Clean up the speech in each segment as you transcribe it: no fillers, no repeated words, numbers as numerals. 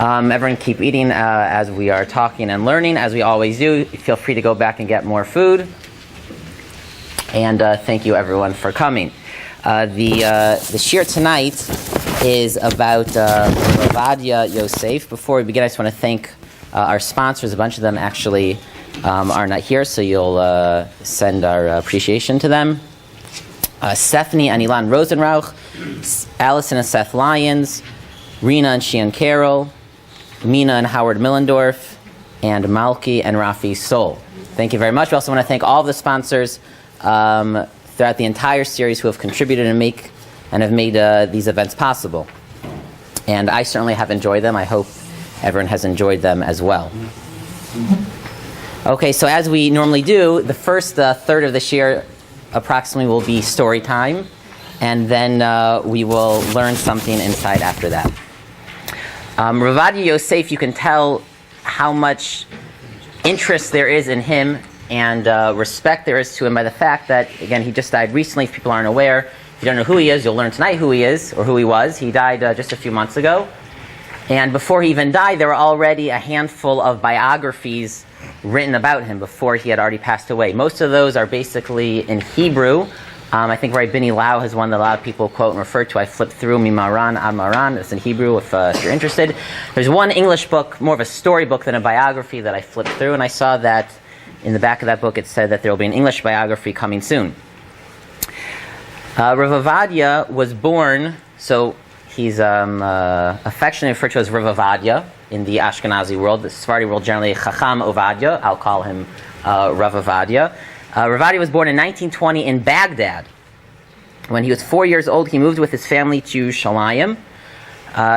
Everyone keep eating as we are talking and learning, as we always do. Feel free to go back and get more food. And thank you, everyone, for coming. The shir tonight is about Rav Ovadia Yosef. Before we begin, I just want to thank our sponsors. A bunch of them actually are not here, so you'll send our appreciation to them. Stephanie and Ilan Rosenrauch, Allison and Seth Lyons, Rena and Sheehan Carroll, Mina and Howard Millendorf, and Malki and Rafi Sol. Thank you very much. We also want to thank all of the sponsors throughout the entire series who have contributed and have made these events possible. And I certainly have enjoyed them. I hope everyone has enjoyed them as well. Okay, so as we normally do, the first third of this year approximately will be story time, and then we will learn something inside after that. Rav Ovadia Yosef, you can tell how much interest there is in him and respect there is to him by the fact that, again, he just died recently. If people aren't aware, if you don't know who he is, you'll learn tonight who he is, or who he was. He died just a few months ago. And before he even died, there were already a handful of biographies written about him before he had already passed away. Most of those are basically in Hebrew. I think Rabbi Lau has one that a lot of people quote and refer to. I flipped through Mimaran Ad Maran. It's in Hebrew if you're interested. There's one English book, more of a story book than a biography, that I flipped through, and I saw that in the back of that book it said that there will be an English biography coming soon. Rav Ovadia was born, so he's affectionately referred to as Rav Ovadia in the Ashkenazi world. The Sefardi world generally Chacham Ovadia. I'll call him Rav Ovadia. Rav Ovadia was born in 1920 in Baghdad. When he was 4 years old, he moved with his family to Yerushalayim.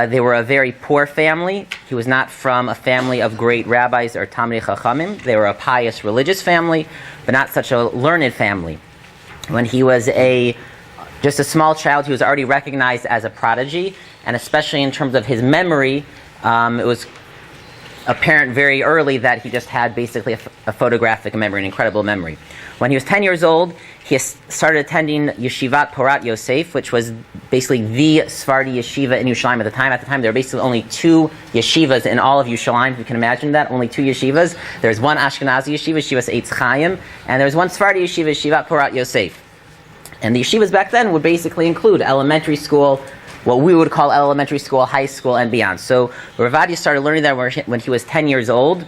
They were a very poor family. He was not from a family of great rabbis or Talmidei Chachamim. They were a pious religious family, but not such a learned family. When he was just a small child, he was already recognized as a prodigy, and especially in terms of his memory, it was apparent very early that he just had basically a photographic memory, an incredible memory. When he was 10 years old, he started attending Yeshivat Porat Yosef, which was basically the Sefardi yeshiva in Yerushalayim at the time. At the time, there were basically only 2 yeshivas in all of Yerushalayim. If you can imagine that, only 2 yeshivas. There's one Ashkenazi yeshiva, Yeshivas Eitz Chaim, and there's one Sefardi yeshiva, Yeshivat Porat Yosef. And the yeshivas back then would basically include elementary school, what we would call elementary school, high school, and beyond. So Rav Ovadia started learning that when he was 10 years old,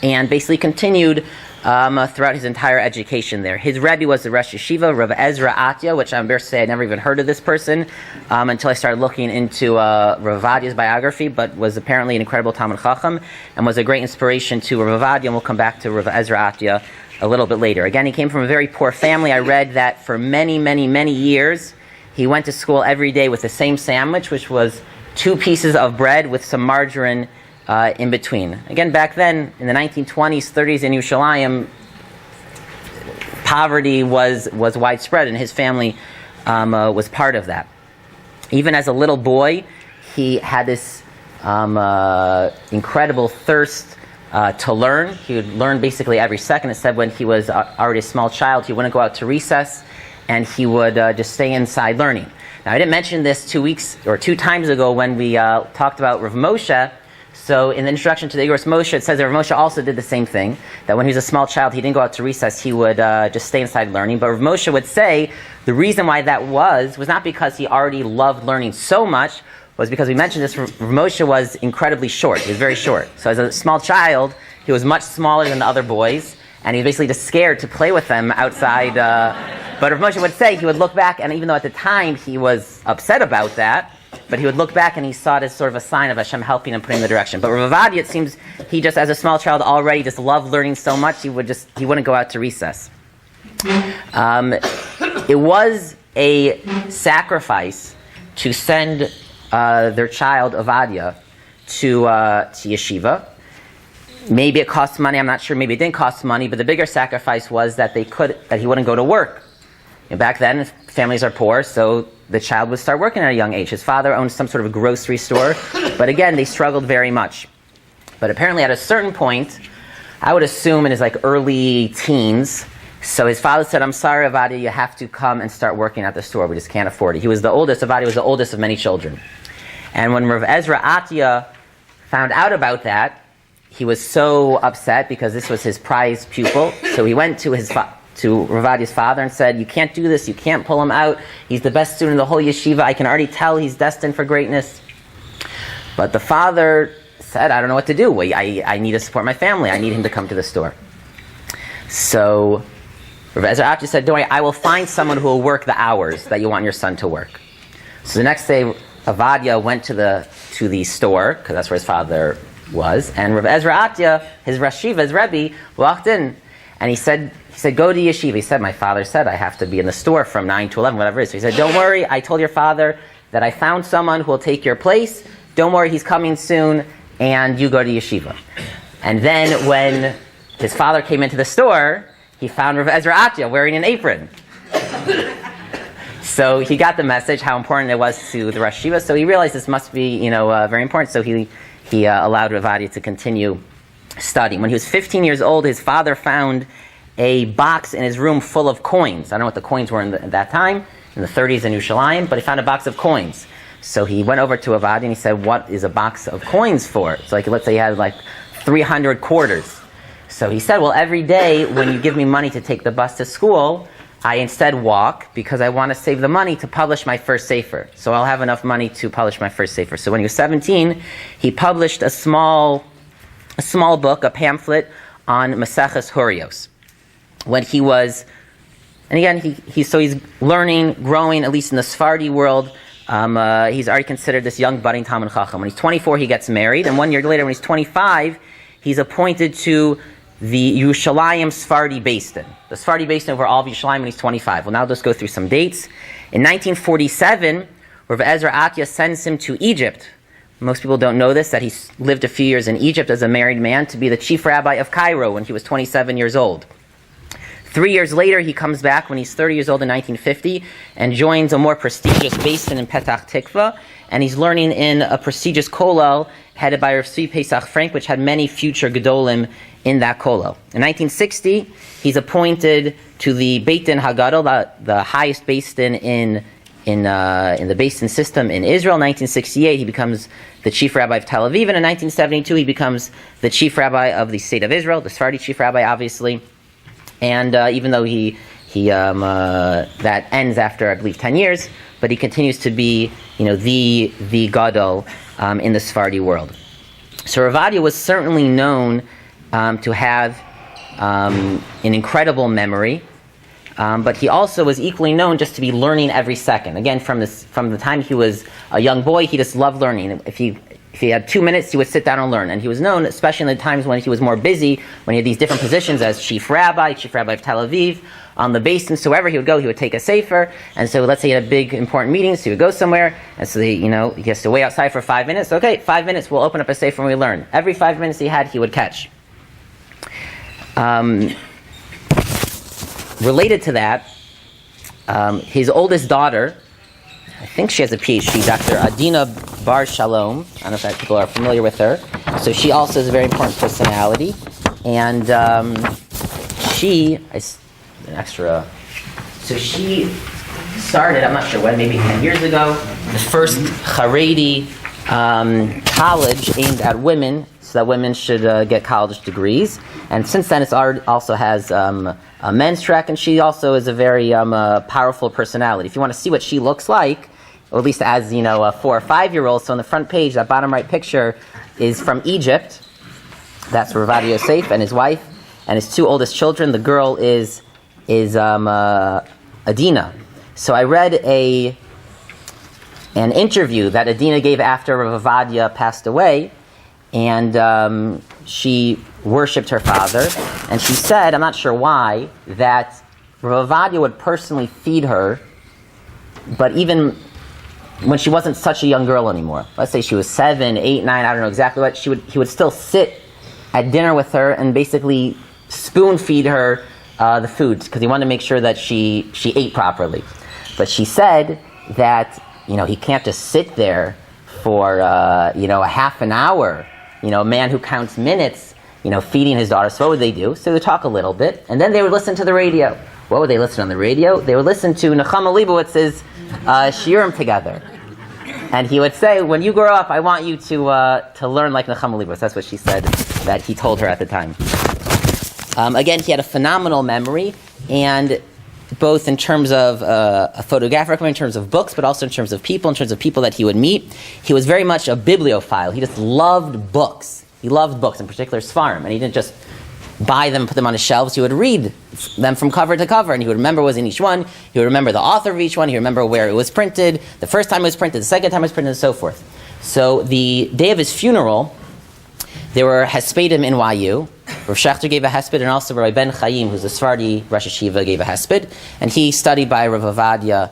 and basically continued throughout his entire education there. His Rabbi was the Rosh Yeshiva, Rav Ezra Atya, which I'm embarrassed to say I never even heard of this person until I started looking into Rav Ovadia's biography, but was apparently an incredible Talmid Chacham and was a great inspiration to Rav Ovadia, and we'll come back to Rav Ezra Atya a little bit later. Again, he came from a very poor family. I read that for many, many, many years, he went to school every day with the same sandwich, which was 2 pieces of bread with some margarine in between. Again, back then, in the 1920s, 30s in Yerushalayim, poverty was widespread, and his family was part of that. Even as a little boy, he had this incredible thirst to learn. He would learn basically every second. It said when he was already a small child, he wouldn't go out to recess, and he would just stay inside learning. Now, I didn't mention this 2 times ago when we talked about Rav Moshe. So in the introduction to the Igros Moshe, it says that Rav Moshe also did the same thing, that when he was a small child, he didn't go out to recess, he would just stay inside learning. But Rav Moshe would say the reason why that was not because he already loved learning so much, was because we mentioned this, Rav Moshe was incredibly short. He was very short. So as a small child, he was much smaller than the other boys, and he was basically just scared to play with them outside. But Rav Moshe would say, he would look back, and even though at the time he was upset about that, but he would look back and he saw it as sort of a sign of Hashem helping and putting him in the direction. But Rav Ovadia, it seems, he just as a small child already just loved learning so much, he wouldn't go out to recess. It was a sacrifice to send their child Ovadia to yeshiva. Maybe it cost money, I'm not sure, maybe it didn't cost money, but the bigger sacrifice was that he wouldn't go to work. And back then, families are poor, so the child would start working at a young age. His father owned some sort of a grocery store, but again, they struggled very much. But apparently at a certain point, I would assume in his early teens, so his father said, I'm sorry, Ovadia, you have to come and start working at the store. We just can't afford it. He was the oldest. Ovadia was the oldest of many children. And when Rav Ezra Atya found out about that, he was so upset because this was his prized pupil. So he went to to Rav Ovadia's father and said, "You can't do this. You can't pull him out. He's the best student in the whole yeshiva. I can already tell he's destined for greatness." But the father said, "I don't know what to do. I need to support my family. I need him to come to the store." So Rav Ovadia said, "Don't worry, I will find someone who will work the hours that you want your son to work." So the next day, Ovadia went to the store, because that's where his father was, and Rav Ovadia, his Rashiva, his Rabbi, walked in, and he said, "Go to yeshiva." He said, "My father said I have to be in the store from 9 to 11, whatever it is." So he said, "Don't worry, I told your father that I found someone who will take your place. Don't worry, he's coming soon, and you go to yeshiva." And then when his father came into the store, he found Rav Ovadia wearing an apron. So he got the message how important it was to the Rosh Yeshiva. So he realized this must be, very important. So he allowed Rav Ovadia to continue studying. When he was 15 years old, his father found a box in his room full of coins. I don't know what the coins were at that time, in the 30s in Yerushalayim, but he found a box of coins. So he went over to Ovadia and he said, "What is a box of coins for?" So let's say he had 300 quarters. So he said, "Well, every day when you give me money to take the bus to school, I instead walk because I want to save the money to publish my first sefer. So I'll have enough money to publish my first sefer." So when he was 17, he published a small book, a pamphlet on Maseches Horios. When he was, and again, he's learning, growing, at least in the Sefardi world. He's already considered this young budding Talmid Chacham. When he's 24, he gets married, and 1 year later, when he's 25, he's appointed to the Yerushalayim Sefardi Beis Din. The Sefardi Beis Din over all of Yerushalayim when he's 25. Well, now let's go through some dates. In 1947, Rav Ovadia sends him to Egypt. Most people don't know this, that he lived a few years in Egypt as a married man to be the chief rabbi of Cairo when he was 27 years old. 3 years later, he comes back when he's 30 years old in 1950 and joins a more prestigious Beis Din in Petach Tikva, and he's learning in a prestigious kollel headed by Rav Tzvi Pesach Frank, which had many future gedolim in that kollel. In 1960, he's appointed to the Beit Din Hagadol, the highest Beis Din in the Beis Din system in Israel. In 1968, he becomes the chief rabbi of Tel Aviv, and in 1972, he becomes the chief rabbi of the state of Israel, the Sefardi chief rabbi, obviously. And even though that ends after, I believe, 10 years, but he continues to be, the gadol in the Sefardi world. So Rav Ovadia was certainly known to have an incredible memory, but he also was equally known just to be learning every second. Again, from the time he was a young boy, he just loved learning. If he had 2 minutes, he would sit down and learn. And he was known, especially in the times when he was more busy, when he had these different positions as chief rabbi of Tel Aviv, on the Beis Din, so wherever he would go, he would take a sefer. And so let's say he had a big, important meeting, so he would go somewhere, and so he has to wait outside for 5 minutes. Okay, 5 minutes, we'll open up a sefer and we learn. Every 5 minutes he would catch. Related to that, his oldest daughter, I think she has a PhD, Dr. Adina Bar Shalom. I don't know if people are familiar with her. So she also is a very important personality. And she started, I'm not sure when, maybe 10 years ago, the first Haredi college aimed at women, so that women should get college degrees. And since then, it also has a men's track, and she also is a very powerful personality. If you want to see what she looks like, or at least as a 4 or 5 year old, so on the front page, that bottom right picture is from Egypt. That's Rav Ovadia Yosef and his wife, and his 2 oldest children. The girl is Adina. So I read an interview that Adina gave after Rav Ovadia passed away, and she worshipped her father, and she said, I'm not sure why, that Rav Ovadia would personally feed her, but even when she wasn't such a young girl anymore, let's say she was 7, 8, 9, I don't know exactly what, he would still sit at dinner with her and basically spoon feed her the foods, because he wanted to make sure that she ate properly. But she said that he can't just sit there for a half an hour, a man who counts minutes, feeding his daughter. So what would they do? So they would talk a little bit, and then they would listen to the radio. What would they listen on the radio? They would listen to Nechama Leibowitz's shiurim together. And he would say, when you grow up, I want you to learn like Nechama Libros. That's what she said that he told her at the time. Again, he had a phenomenal memory, and both in terms of a photographic memory, in terms of books, but also in terms of people that he would meet. He was very much a bibliophile. He just loved books. He loved books, in particular Sefarim, and he didn't just buy them, put them on his shelves. He would read them from cover to cover, and he would remember what was in each one. He would remember the author of each one. He would remember where it was printed, the first time it was printed, the second time it was printed, and so forth. So the day of his funeral, there were hespedim in YU. Rav Shechter gave a hesped, and also Rabbi Ben Chaim, who's a Sefardi Rosh Yeshiva, gave a hesped. And he studied by Rav Ovadia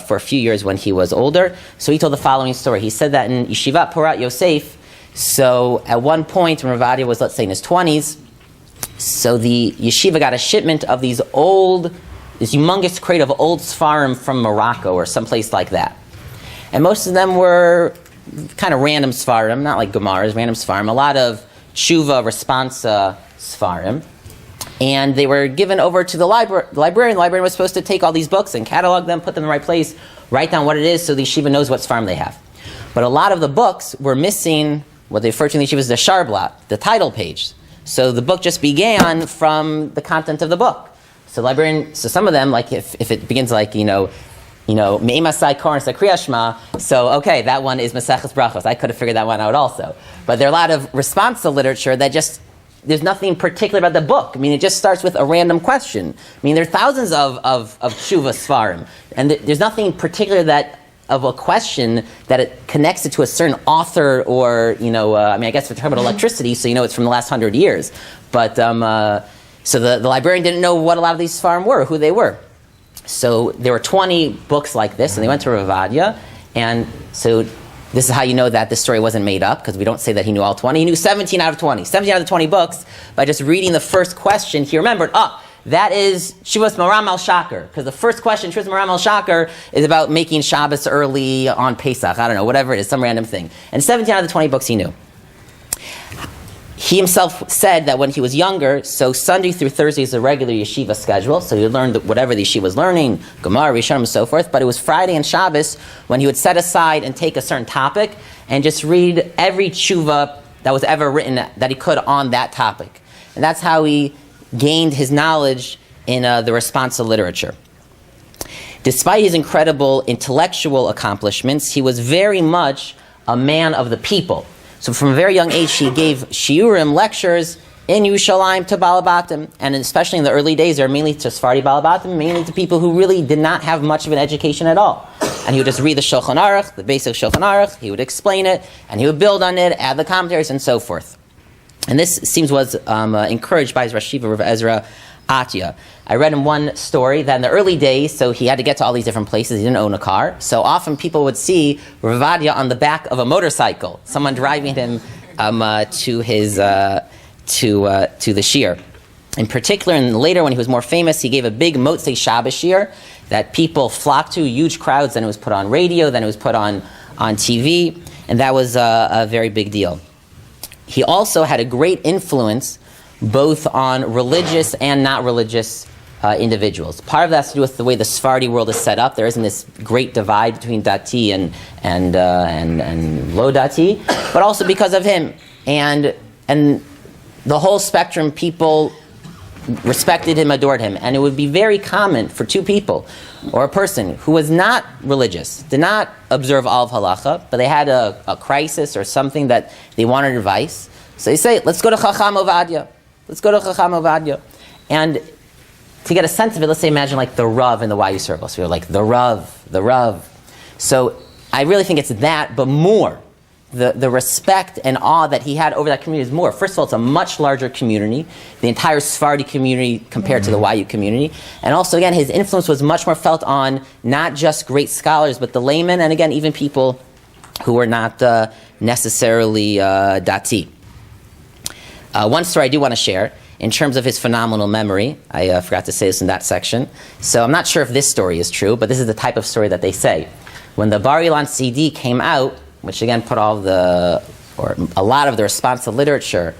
for a few years when he was older. So he told the following story. He said that in Yeshivat Porat Yosef, so at one point when Rav Ovadia was, let's say, in his 20s, so the yeshiva got a shipment of this humongous crate of old Sfarim from Morocco or someplace like that. And most of them were kind of random Sfarim, not like Gemaras, random Sfarim, a lot of teshuva, responsa Sfarim. And they were given over to the librarian. The librarian was supposed to take all these books and catalog them, put them in the right place, write down what it is so the yeshiva knows what Sfarim they have. But a lot of the books were missing what they refer to in the yeshiva as the sharblat, the title page. So the book just began from the content of the book. So librarian, so some of them, like if it begins like, Me'emasai Koran Sakriya Shema, so okay, that one is Maseches Brachos. I could have figured that one out also. But there are a lot of responsa literature that just, there's nothing particular about the book. I mean, it just starts with a random question. I mean, there are thousands of teshuva Sfarim, and there's nothing particular of a question that it connects it to a certain author or, I guess we're talking about electricity, so it's from the last 100 years. But, so the librarian didn't know what a lot of these Sfarim were, who they were. So there were 20 books like this, and they went to Rav Ovadia, and so this is how you know that this story wasn't made up, because we don't say that he knew all 20. He knew 17 out of 20. 17 out of the 20 books, by just reading the first question, he remembered, that is Shuvas Maram al-Shaker, because the first question, Shuvas Maram al-Shaker, is about making Shabbos early on Pesach, I don't know, whatever it is, some random thing. And 17 out of the 20 books he knew. He himself said that when he was younger, so Sunday through Thursday is a regular yeshiva schedule, so he would learn whatever the yeshiva was learning, Gemara, Rishonim, and so forth, but it was Friday and Shabbos when he would set aside and take a certain topic and just read every teshuva that was ever written that he could on that topic. And that's how he gained his knowledge in the responsa literature. Despite his incredible intellectual accomplishments, he was very much a man of the people. So from a very young age, he gave shiurim, lectures, in Yerushalayim to Balabatim, and especially in the early days, they were mainly to Sefardi Balabatim, mainly to people who really did not have much of an education at all. And he would just read the Shulchan Aruch, the basic Shulchan Aruch, he would explain it, and he would build on it, add the commentaries, and so forth. And this seems was encouraged by his Rosh Yeshiva, Rav Ezra Atya. I read in one story that in the early days, so he had to get to all these different places, he didn't own a car, so often people would see Rav Ovadia on the back of a motorcycle, someone driving him to his to the shir. In particular, and later when he was more famous, he gave a big Motzei Shabbos shir that people flocked to, huge crowds, then it was put on radio, then it was put on TV, and that was a very big deal. He also had a great influence both on religious and not religious individuals. Part of that has to do with the way the Sefardi world is set up. There isn't this great divide between dati and lo dati, but also because of him. And the whole spectrum, people respected him, adored him. And it would be very common for two people or a person who was not religious, did not observe all of halacha, but they had a crisis or something that they wanted advice. So they say, let's go to Chacham Ovadia. Let's go to Chacham Ovadia. And to get a sense of it, let's say imagine like the Rav in the YU circle. So you're like, the Rav. So I really think it's that, but more. The respect and awe that he had over that community is more. First of all, it's a much larger community, the entire Sefardi community compared to the YU community. And also, again, his influence was much more felt on not just great scholars, but the laymen, and again, even people who were not necessarily dati. One story I do want to share, in terms of his phenomenal memory, I forgot to say this in that section. So I'm not sure if this story is true, but this is the type of story that they say. When the Bar Ilan CD came out, which again put a lot of the responsa literature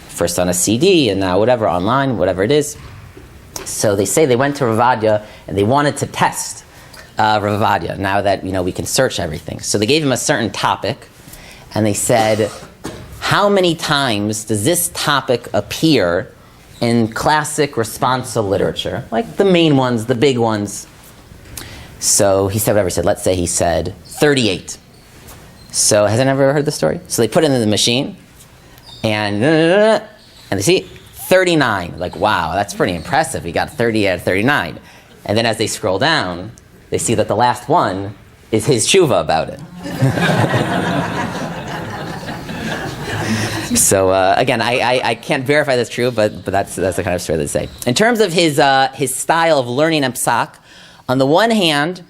first on a CD and now whatever, online, whatever it is. So they say they went to Rav Ovadia and they wanted to test Rav Ovadia, now that we can search everything. So they gave him a certain topic, and they said, how many times does this topic appear in classic responsa literature? Like the main ones, the big ones. So he said whatever he said. Let's say he said 38. So has anyone ever heard the story? So they put it in the machine, and they see 39. Like, wow, that's pretty impressive. He got 30 out of 39. And then as they scroll down, they see that the last one is his teshuva about it. So again, I can't verify that's true, but that's the kind of story they say. In terms of his style of learning and psak, on the one hand,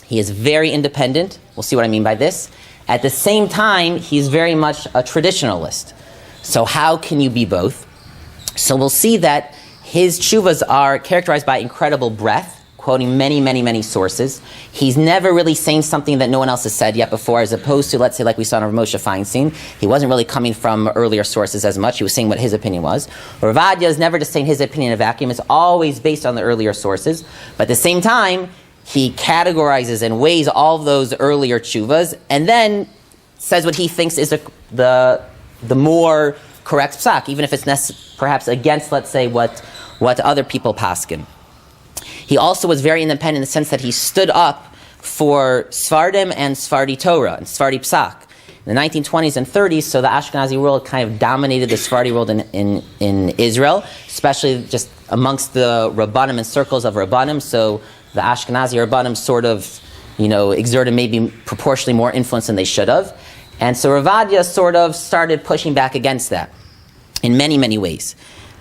he is very independent. We'll see what I mean by this. At the same time, he's very much a traditionalist. So how can you be both? So we'll see that his teshuvas are characterized by incredible breadth, quoting many, many, many sources. He's never really saying something that no one else has said yet before, as opposed to, let's say, like we saw in Moshe Feinstein. He wasn't really coming from earlier sources as much. He was saying what his opinion was. Rav Ovadia is never just saying his opinion in a vacuum. It's always based on the earlier sources. But at the same time, he categorizes and weighs all of those earlier teshuvas, and then says what he thinks is the more correct psak, even if it's perhaps against, let's say, what other people paskin. He also was very independent in the sense that he stood up for Sefardim and Sefardi Torah and Sefardi Psak. In the 1920s and 30s, so the Ashkenazi world kind of dominated the Sefardi world in Israel, especially just amongst the Rabbanim and circles of Rabbanim. So the Ashkenazi Rabbanim sort of, exerted maybe proportionally more influence than they should have. And so Rav Ovadia sort of started pushing back against that in many, many ways.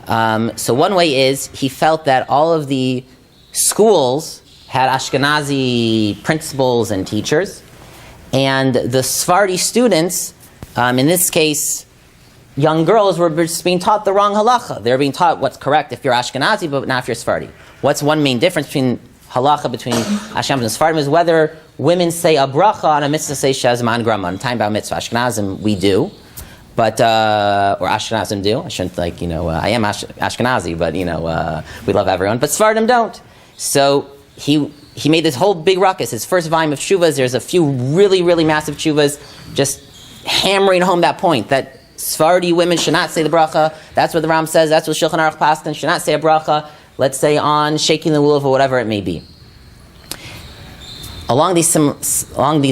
So one way is he felt that all of the schools had Ashkenazi principals and teachers, and the Sefardi students, in this case, young girls, were just being taught the wrong halacha. They were being taught what's correct if you're Ashkenazi, but not if you're Sefardi. What's one main difference between halacha between Ashkenazim and Sefardim is whether women say a bracha on a mitzvah, say shazman grama, on time about mitzvah. Ashkenazim, we do. But, or Ashkenazim do. I shouldn't I am Ashkenazi, but, we love everyone. But Sefardim don't. So he made this whole big ruckus. His first volume of teshuvas, there's a few really, really massive teshuvas just hammering home that point, that Sefardi women should not say the bracha. That's what the Ram says. That's what Shulchan Aruch Paskin should not say a bracha. Let's say on shaking the lulav or whatever it may be. Along these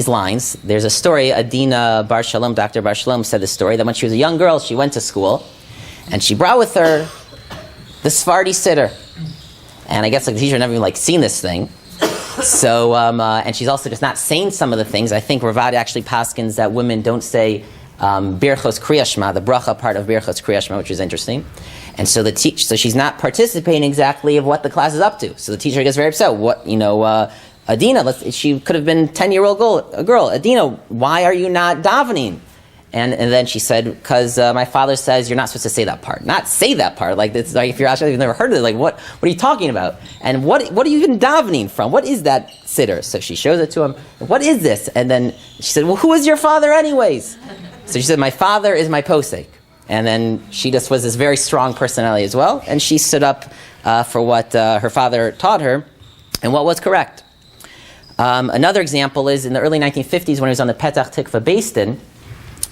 lines, there's a story. Adina Bar Shalom, Dr. Bar Shalom, said this story that when she was a young girl, she went to school, and she brought with her the Sefardi sitter. And I guess the teacher never even seen this thing. So, and she's also just not saying some of the things. I think Rav Ovadia actually paskins that women don't say Birchos Kriya Shema, the bracha part of Birchos Kriya Shema, which is interesting. And so so she's not participating exactly of what the class is up to. So the teacher gets very upset. Adina, she could have been 10-year-old girl. Adina, why are you not davening? And then she said, because my father says you're not supposed to say that part. Not say that part. It's like if you're actually, you've never heard of it. What are you talking about? And what are you even davening from? What is that sitter? So she shows it to him. What is this? And then she said, well, who is your father anyways? So she said, my father is my posek. And then she just was this very strong personality as well. And she stood up for what her father taught her and what was correct. Another example is in the early 1950s when he was on the Petach Tikva Beis Din.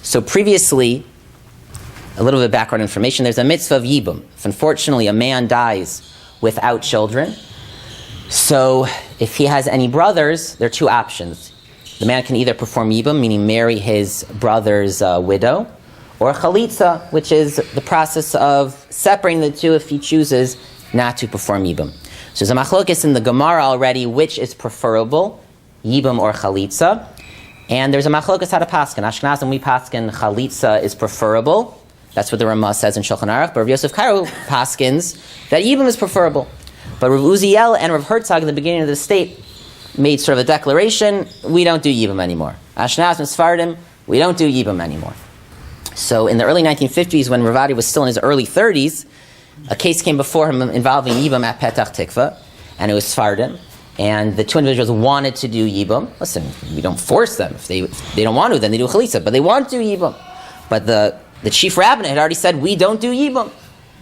So previously, a little bit of background information, there's a mitzvah of yibum. If unfortunately a man dies without children, so if he has any brothers, there are two options. The man can either perform yibum, meaning marry his brother's widow, or chalitza, which is the process of separating the two if he chooses not to perform yibum. So there's a machlokes in the Gemara already, which is preferable, yibum or chalitza. And there's a machlokas how to paskin. Ashkenazim, we paskin, chalitza is preferable. That's what the Ramah says in Shulchan Aruch. But Rav Yosef Karo paskins that yibum is preferable. But Rav Uziel and Rav Herzog in the beginning of the state made sort of a declaration, we don't do yibum anymore. Ashkenazim, Sefardim, we don't do yibum anymore. So in the early 1950s, when Rav Ovadia was still in his early 30s, a case came before him involving yibum at Petach Tikva, and it was Sefardim. And the two individuals wanted to do yibum. Listen, we don't force them. If they don't want to, then they do chalitza. But they want to do yibum. But the chief rabbinate had already said, we don't do yibum.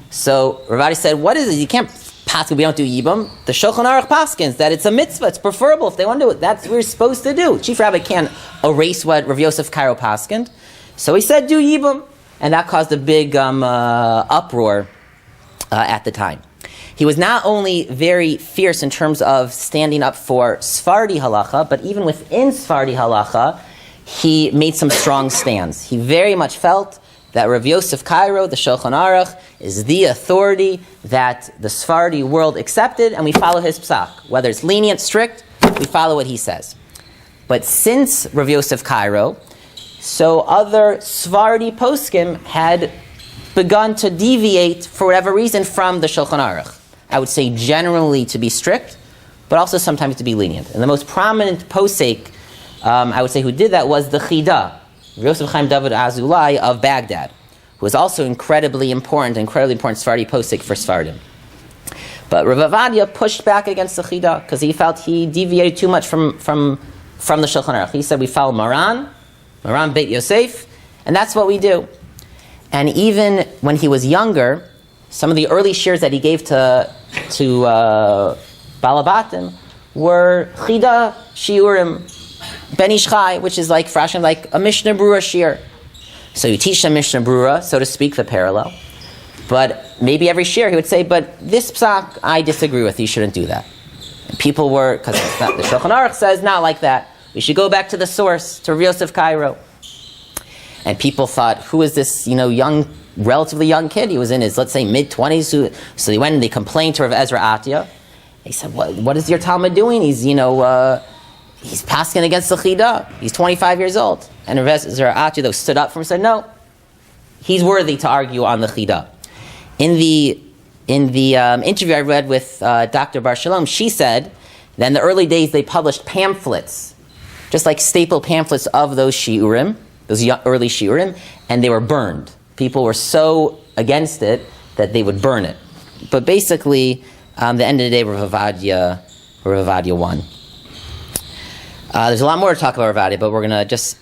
So Rav Ovadia said, what is it? You can't paskin, we don't do yibum. The Shulchan Aruch paskins that it's a mitzvah, it's preferable if they want to do it. That's what we're supposed to do. Chief Rabbi can't erase what Rav Yosef Cairo paskind. So he said, do yibum. And that caused a big uproar at the time. He was not only very fierce in terms of standing up for Sefardi halacha, but even within Sefardi halacha, he made some strong stands. He very much felt that Rav Yosef Cairo, the Shulchan Aruch, is the authority that the Sefardi world accepted, and we follow his psak. Whether it's lenient, strict, we follow what he says. But since Rav Yosef Cairo, so other Sefardi poskim had begun to deviate, for whatever reason, from the Shulchan Aruch. I would say generally to be strict, but also sometimes to be lenient. And the most prominent posek, I would say, who did that was the Chida, Yosef Chaim David Azulai of Baghdad, who was also incredibly important Sefardi posek for Sefardim. But Rav Ovadia pushed back against the Chida because he felt he deviated too much from the Shulchan Aruch. He said, we follow Maran Beit Yosef, and that's what we do. And even when he was younger, some of the early shirs that he gave to Balabatim were Chida Shiurim Ben Ishchai, which is like frashon, like a Mishnah Brura shir. So you teach them Mishnah Brura, so to speak, the parallel. But maybe every shir he would say, but this psak I disagree with, you shouldn't do that. And people were, because the Shulchan Aruch says not like that. We should go back to the source, to Rav Yosef Cairo. And people thought, who is this, relatively young kid? He was in his, let's say, mid-20s. So they went and they complained to Rav Ezra Atiyah. He said, what is your Talmud doing? He's, he's passing against the Chida. He's 25 years old. And Rav Ezra Atiyah, though, stood up for him and said, no, he's worthy to argue on the Chida. In the interview I read with Dr. Bar Shalom, she said that in the early days they published pamphlets, just like staple pamphlets of those shiurim, those early shiurim, and they were burned. People were so against it that they would burn it. But basically, at the end of the day, Rav Ovadia won. There's a lot more to talk about Rav Ovadia, but we're going to just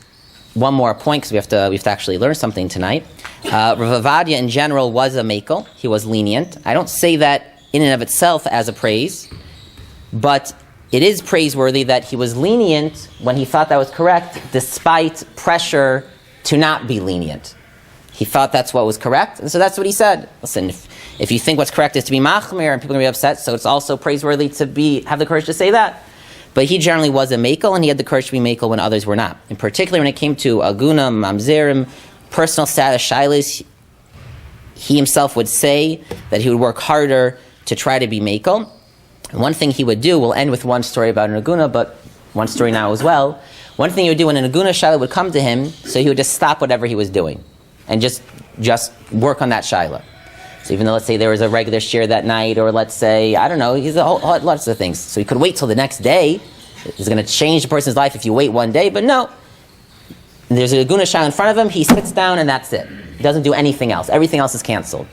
one more point because we have to actually learn something tonight. Rav Ovadia in general was a makel. He was lenient. I don't say that in and of itself as a praise, but it is praiseworthy that he was lenient when he thought that was correct, despite pressure to not be lenient. He thought that's what was correct, and so that's what he said. Listen, if you think what's correct is to be machmir and people are going to be upset, so it's also praiseworthy to have the courage to say that. But he generally was a makel, and he had the courage to be makel when others were not. In particular, when it came to aguna, mamzerim, personal status, shilas, he himself would say that he would work harder to try to be makel. And one thing he would do, we'll end with one story about an aguna, but one story now as well. One thing he would do when an aguna shaila would come to him, so he would just stop whatever he was doing and just work on that shaila. So even though, let's say, there was a regular shir that night, or let's say, I don't know, he's lots of things. So he could wait till the next day. It's going to change the person's life if you wait one day, but no. There's a aguna shaila in front of him, he sits down and that's it. He doesn't do anything else. Everything else is canceled.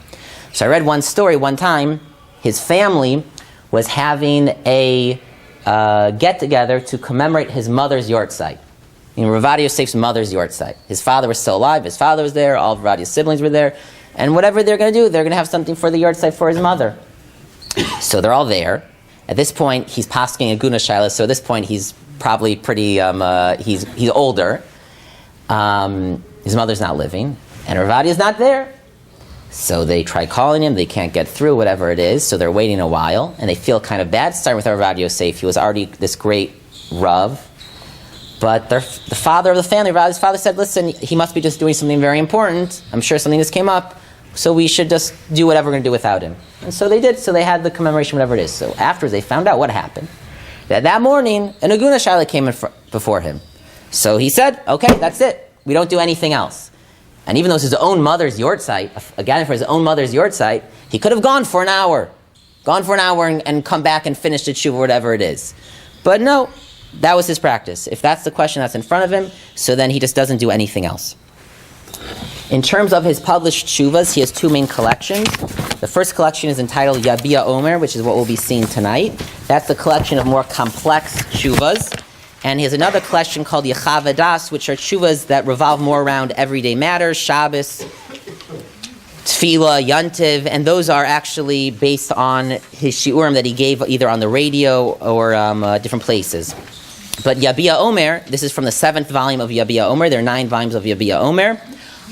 So I read one story one time, his family was having a get-together to commemorate his mother's yortzeit. Rav Ovadia Yosef's mother's yortzeit. His father was still alive, his father was there, all of Rav Ovadia's siblings were there, and whatever they're going to do, they're going to have something for the yortzeit for his mother. So they're all there. At this point, he's pasking a guna shaila, so at this point he's probably pretty, he's older. His mother's not living, and Rav Ovadia's not there. So they try calling him, they can't get through, whatever it is, so they're waiting a while, and they feel kind of bad, starting with Rav Ovadia Yosef. He was already this great Rav. But the father of the family, his father said, listen, he must be just doing something very important. I'm sure something just came up, so we should just do whatever we're going to do without him. And so they did, so they had the commemoration, whatever it is. So afterwards, they found out what happened. That morning, an aguna shaila came before him. So he said, okay, that's it. We don't do anything else. And even though it's his own mother's yortzeit, again, for his own mother's yortzeit, he could have gone for an hour and come back and finish the teshuva, whatever it is. But no, that was his practice. If that's the question that's in front of him, so then he just doesn't do anything else. In terms of his published teshuvas, he has two main collections. The first collection is entitled Yabia Omer, which is what we'll be seeing tonight. That's the collection of more complex teshuvas. And he has another collection called Yechavadas, which are teshuvas that revolve more around everyday matters, Shabbos, Tefillah, Yantiv, and those are actually based on his shiurim that he gave either on the radio or different places. But Yabia Omer, this is from the 7th volume of Yabia Omer, there are 9 volumes of Yabia Omer,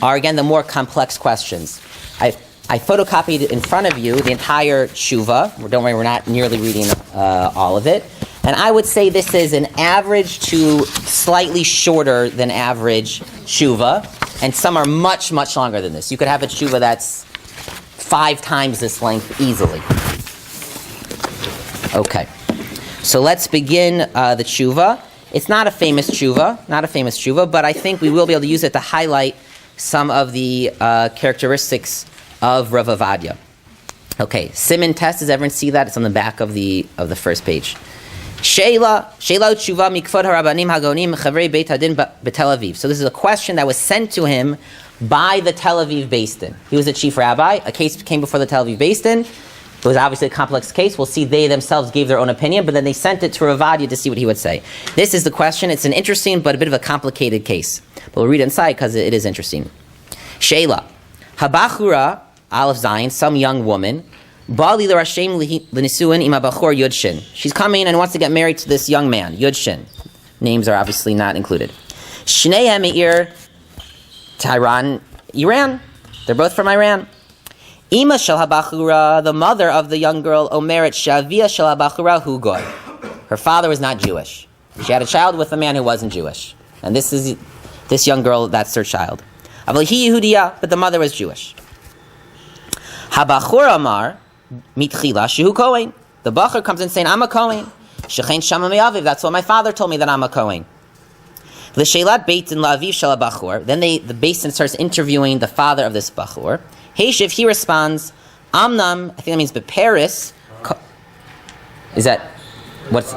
are again the more complex questions. I photocopied in front of you the entire teshuva. Don't worry, we're not nearly reading all of it. And I would say this is an average to slightly shorter than average teshuva, and some are much, much longer than this. You could have a teshuva that's 5 times this length easily. Okay, so let's begin the teshuva. It's not a famous teshuva, but I think we will be able to use it to highlight some of the characteristics of Rav Ovadia. Okay, Siman test. Does everyone see that? It's on the back of the first page. Sheila tshuva mikvod harabanim hagonim chavrei beit hadin b'Tel Aviv. So this is a question that was sent to him by the Tel Aviv Beis Din. He was a chief rabbi. A case came before the Tel Aviv Beis Din. It was obviously a complex case. We'll see they themselves gave their own opinion, but then they sent it to Rav Ovadia to see what he would say. This is the question. It's an interesting but a bit of a complicated case. But we'll read it inside because it is interesting. Sheila, habachura, Aleph Zayin, some young woman, Bali l'rashem l'nisuin ima bachor Yudshin. She's coming and wants to get married to this young man, Yudshin. Names are obviously not included. Shneihem me'ir Tehran, Iran. They're both from Iran. Ima shel habachura, the mother of the young girl, omeret shavia shel habachura hu goy. Her father was not Jewish. She had a child with a man who wasn't Jewish. And this young girl, that's her child. Aval hi Yehudiya, but the mother was Jewish. Habachur amar, mitchila shehu kohen. The bachur comes in saying, I'm a kohen. Shechein shama me'aviv, that's what my father told me that I'm a kohen. L'sheilat beit din la'aviv shel habachur. Then the Beis Din starts interviewing the father of this bachur. Heishiv, he responds, Amnam, I think that means beparis. Is that, what's?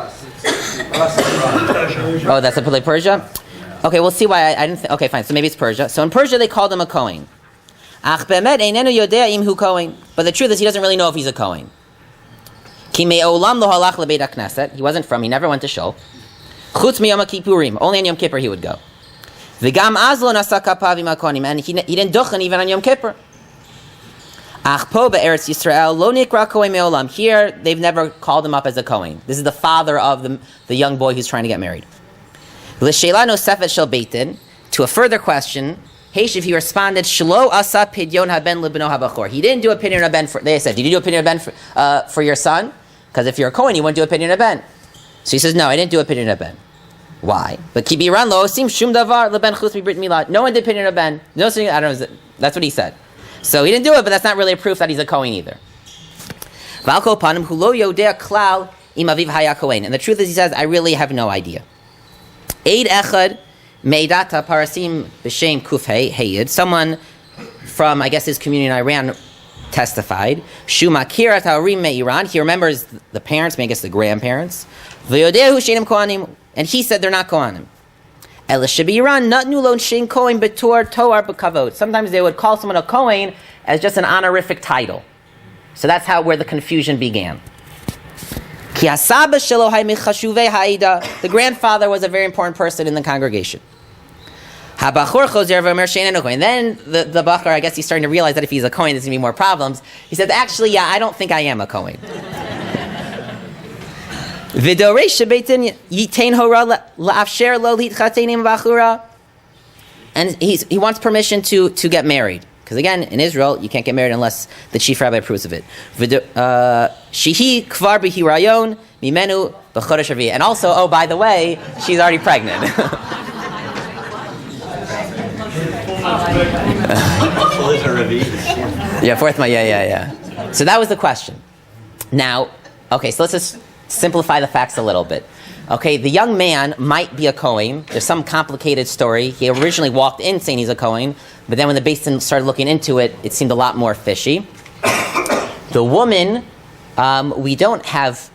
Oh, that's a Persia? Okay, we'll see why I didn't okay, fine, so maybe it's Persia. So in Persia they called him a kohen. But the truth is he doesn't really know if he's a kohen. He wasn't from, he never went to shul. Only on Yom Kippur he would go. And he didn't duchen even on Yom Kippur. Here, they've never called him up as a kohen. This is the father of the young boy who's trying to get married. To a further question, Heishiv, he responded, Shlo asa pidyon haben libno habachor. He didn't do a pidyon haben they said, did you do a pidyon haben for your son? Because if you're a kohen, you wouldn't do a pidyon haben. So he says, no, I didn't do a pidyon haben. Why? But kibiran lo osim shum davar leben chutz mi brit milah. No one did pidyon haben. No, I don't know. That's what he said. So he didn't do it, but that's not really a proof that he's a kohen either. Valko panim hu lo yodea klal im aviv haya kohen. And the truth is, he says, I really have no idea. Eid echad meidata parasim b'shem kufhei heyid. Someone from, I guess, his community in Iran testified. Shu makirat ha'orim me'iran. He remembers the parents, maybe I guess the grandparents. V'yodehu shenim kohanim. And he said they're not kohanim. Sometimes they would call someone a kohen as just an honorific title. So that's where the confusion began. The grandfather was a very important person in the congregation. And then the bachur, I guess he's starting to realize that if he's a kohen, there's going to be more problems. He said, actually, yeah, I don't think I am a kohen. And he wants permission to get married. Because again, in Israel, you can't get married unless the chief rabbi approves of it. And also, oh, by the way, she's already pregnant. Yeah. So that was the question. Now, okay, so let's just simplify the facts a little bit. Okay, the young man might be a kohen. There's some complicated story. He originally walked in saying he's a kohen, but then when the Beis Din started looking into it, it seemed a lot more fishy. The woman, we don't have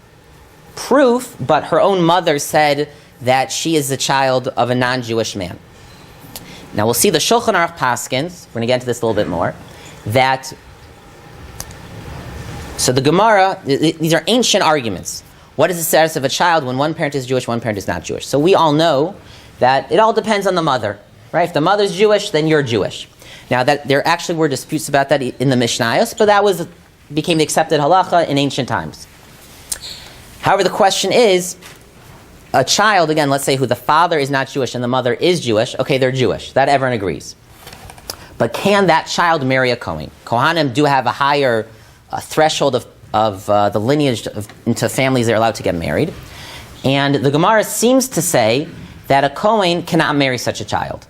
proof, but her own mother said that she is the child of a non-Jewish man. Now we'll see the Shulchan Aruch Paskins, we're going to get into this a little bit more, so the Gemara, these are ancient arguments. What is the status of a child when one parent is Jewish, one parent is not Jewish? So we all know that it all depends on the mother, right? If the mother's Jewish, then you're Jewish. Now, that there actually were disputes about that in the Mishnayos, but that became the accepted halacha in ancient times. However, the question is, a child, again, let's say who the father is not Jewish and the mother is Jewish, okay, they're Jewish. That everyone agrees. But can that child marry a Kohen? Kohanim do have a higher threshold of the lineage into families they're allowed to get married. And the Gemara seems to say that a Kohen cannot marry such a child.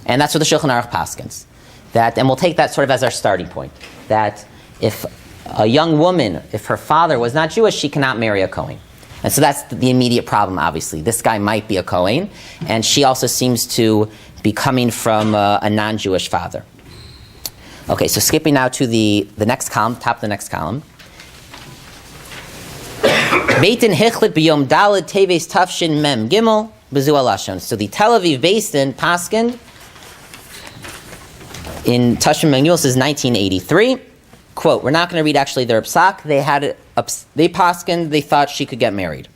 And that's what the Shulchan Aruch paskins. And we'll take that sort of as our starting point. That if a young woman, if her father was not Jewish, she cannot marry a Kohen. And so that's the immediate problem, obviously. This guy might be a Kohen, and she also seems to be coming from a non-Jewish father. Okay, so skipping now to the next column, top of the next column. Beitin Hichlit B'Yom Daled Teves Tafshin Mem Gimel B'Zu Alashon. So the Tel Aviv Beis Din paskind in Tashim Mem Gimel says 1983. Quote, we're not going to read actually their psak. They paskind, they thought she could get married.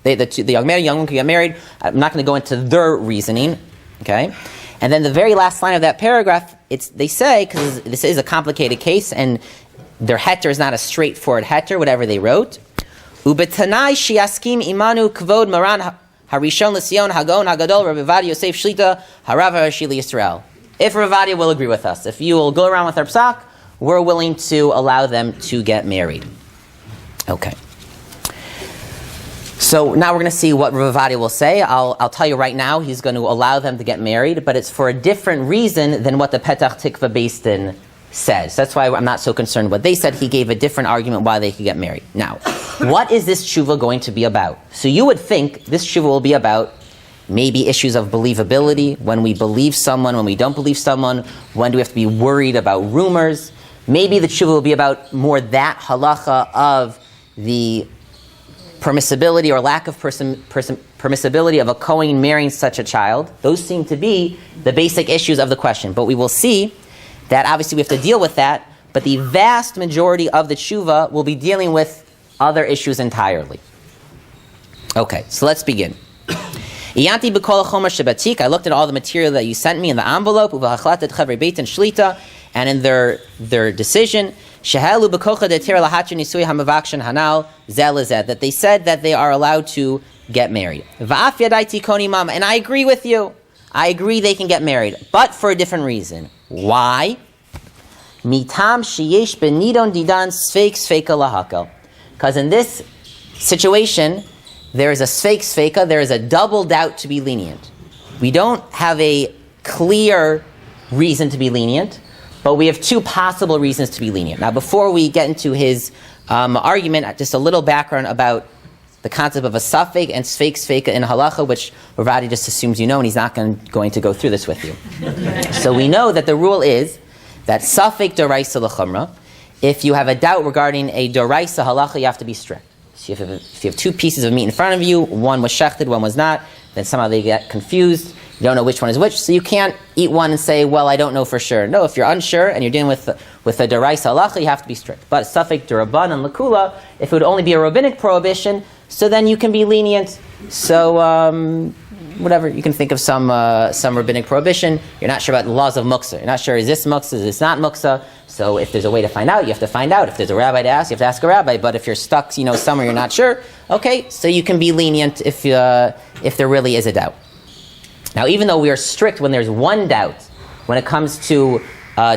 The young woman could get married. I'm not going to go into their reasoning. Okay? And then the very last line of that paragraph, they say, because this is a complicated case, and their heter is not a straightforward heter, whatever they wrote. Ubetanai shiaskim imanu kvod maran harishon l'sion hagon hagadol Rav Ovadia Yosef shlita harav harashi Yisrael. If Rav Ovadia will agree with us, if you will go around with our psak, we're willing to allow them to get married. Okay. So now we're going to see what Rav Ovadia will say. I'll tell you right now, he's going to allow them to get married, but it's for a different reason than what the Petach Tikva Beis Din says. That's why I'm not so concerned what they said. He gave a different argument why they could get married. Now, what is this teshuva going to be about? So you would think this teshuva will be about maybe issues of believability, when we believe someone, when we don't believe someone, when do we have to be worried about rumors. Maybe the teshuva will be about more that halacha of the permissibility or lack of permissibility of a Kohen marrying such a child. Those seem to be the basic issues of the question. But we will see that obviously we have to deal with that, but the vast majority of the teshuva will be dealing with other issues entirely. Okay, so let's begin. I looked at all the material that you sent me in the envelope, and in their decision, that they said that they are allowed to get married. And I agree with you. I agree they can get married, but for a different reason. Why? Because in this situation, there is a sfeika, there is a double doubt to be lenient. We don't have a clear reason to be lenient, but we have two possible reasons to be lenient. Now, before we get into his argument, just a little background about the concept of a safek and sfeika in halacha, which Rav Ovadia just assumes you know, and he's not going to go through this with you. So we know that the rule is that safek doraisa l'chumra. If you have a doubt regarding a doraisa halacha, you have to be strict. So if you have two pieces of meat in front of you, one was shechted, one was not, then somehow they get confused. You don't know which one is which, so you can't eat one and say, well, I don't know for sure. No, if you're unsure and you're dealing with a deraisa halacha, you have to be strict. But safek deraban and lakula, if it would only be a rabbinic prohibition, so then you can be lenient. So whatever, you can think of some rabbinic prohibition. You're not sure about the laws of muksa. You're not sure, is this muksa, is this not muksa? So if there's a way to find out, you have to find out. If there's a rabbi to ask, you have to ask a rabbi. But if you're stuck, somewhere you're not sure, okay, so you can be lenient if there really is a doubt. Now, even though we are strict when there's one doubt, when it comes to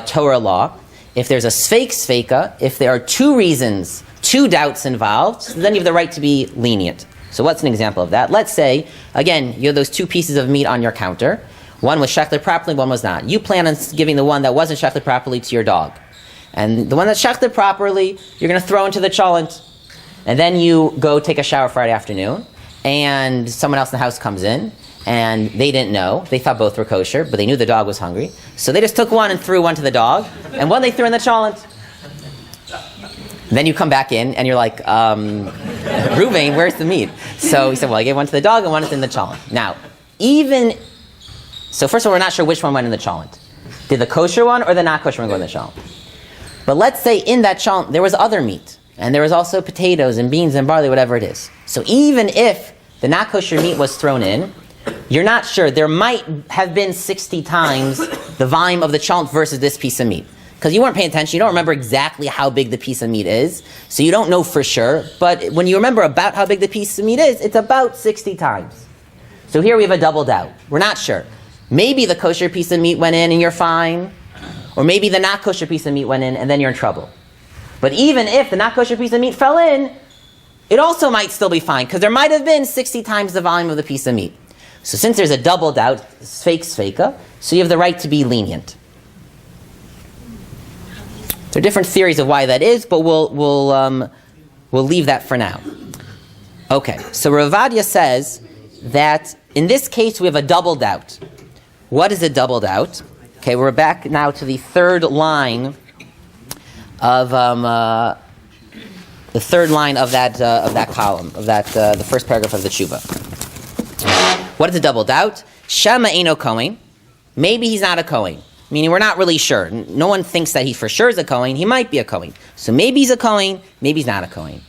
Torah law, if there's a sfeika, if there are two reasons, two doubts involved, then you have the right to be lenient. So what's an example of that? Let's say, again, you have those two pieces of meat on your counter. One was shechted properly, one was not. You plan on giving the one that wasn't shechted properly to your dog. And the one that's shechted properly, you're going to throw into the cholent. And then you go take a shower Friday afternoon, and someone else in the house comes in, and they didn't know. They thought both were kosher, but they knew the dog was hungry. So they just took one and threw one to the dog, and one they threw in the cholent. Then you come back in, and you're like, Ruvain, where's the meat? So he said, well, I gave one to the dog, and one is in the cholent. Now, so first of all, we're not sure which one went in the cholent. Did the kosher one or the not kosher one go in the cholent? But let's say in that cholent, there was other meat, and there was also potatoes and beans and barley, whatever it is. So even if the not kosher meat was thrown in, you're not sure. There might have been 60 times the volume of the chalent versus this piece of meat. Because you weren't paying attention, you don't remember exactly how big the piece of meat is, so you don't know for sure, but when you remember about how big the piece of meat is, it's about 60 times. So here we have a double doubt. We're not sure. Maybe the kosher piece of meat went in and you're fine, or maybe the not kosher piece of meat went in and then you're in trouble. But even if the not kosher piece of meat fell in, it also might still be fine, because there might have been 60 times the volume of the piece of meat. So since there's a double doubt, sfeika, so you have the right to be lenient. There are different theories of why that is, but we'll leave that for now. Okay, so Rav Ovadia says that in this case we have a double doubt. What is a double doubt? Okay, we're back now to the third line of that column of that the first paragraph of the teshuva. What is a double doubt? Shema eino kohen. Maybe he's not a kohen. Meaning we're not really sure. No one thinks that he for sure is a kohen. He might be a kohen. So maybe he's a kohen, maybe he's not a kohen.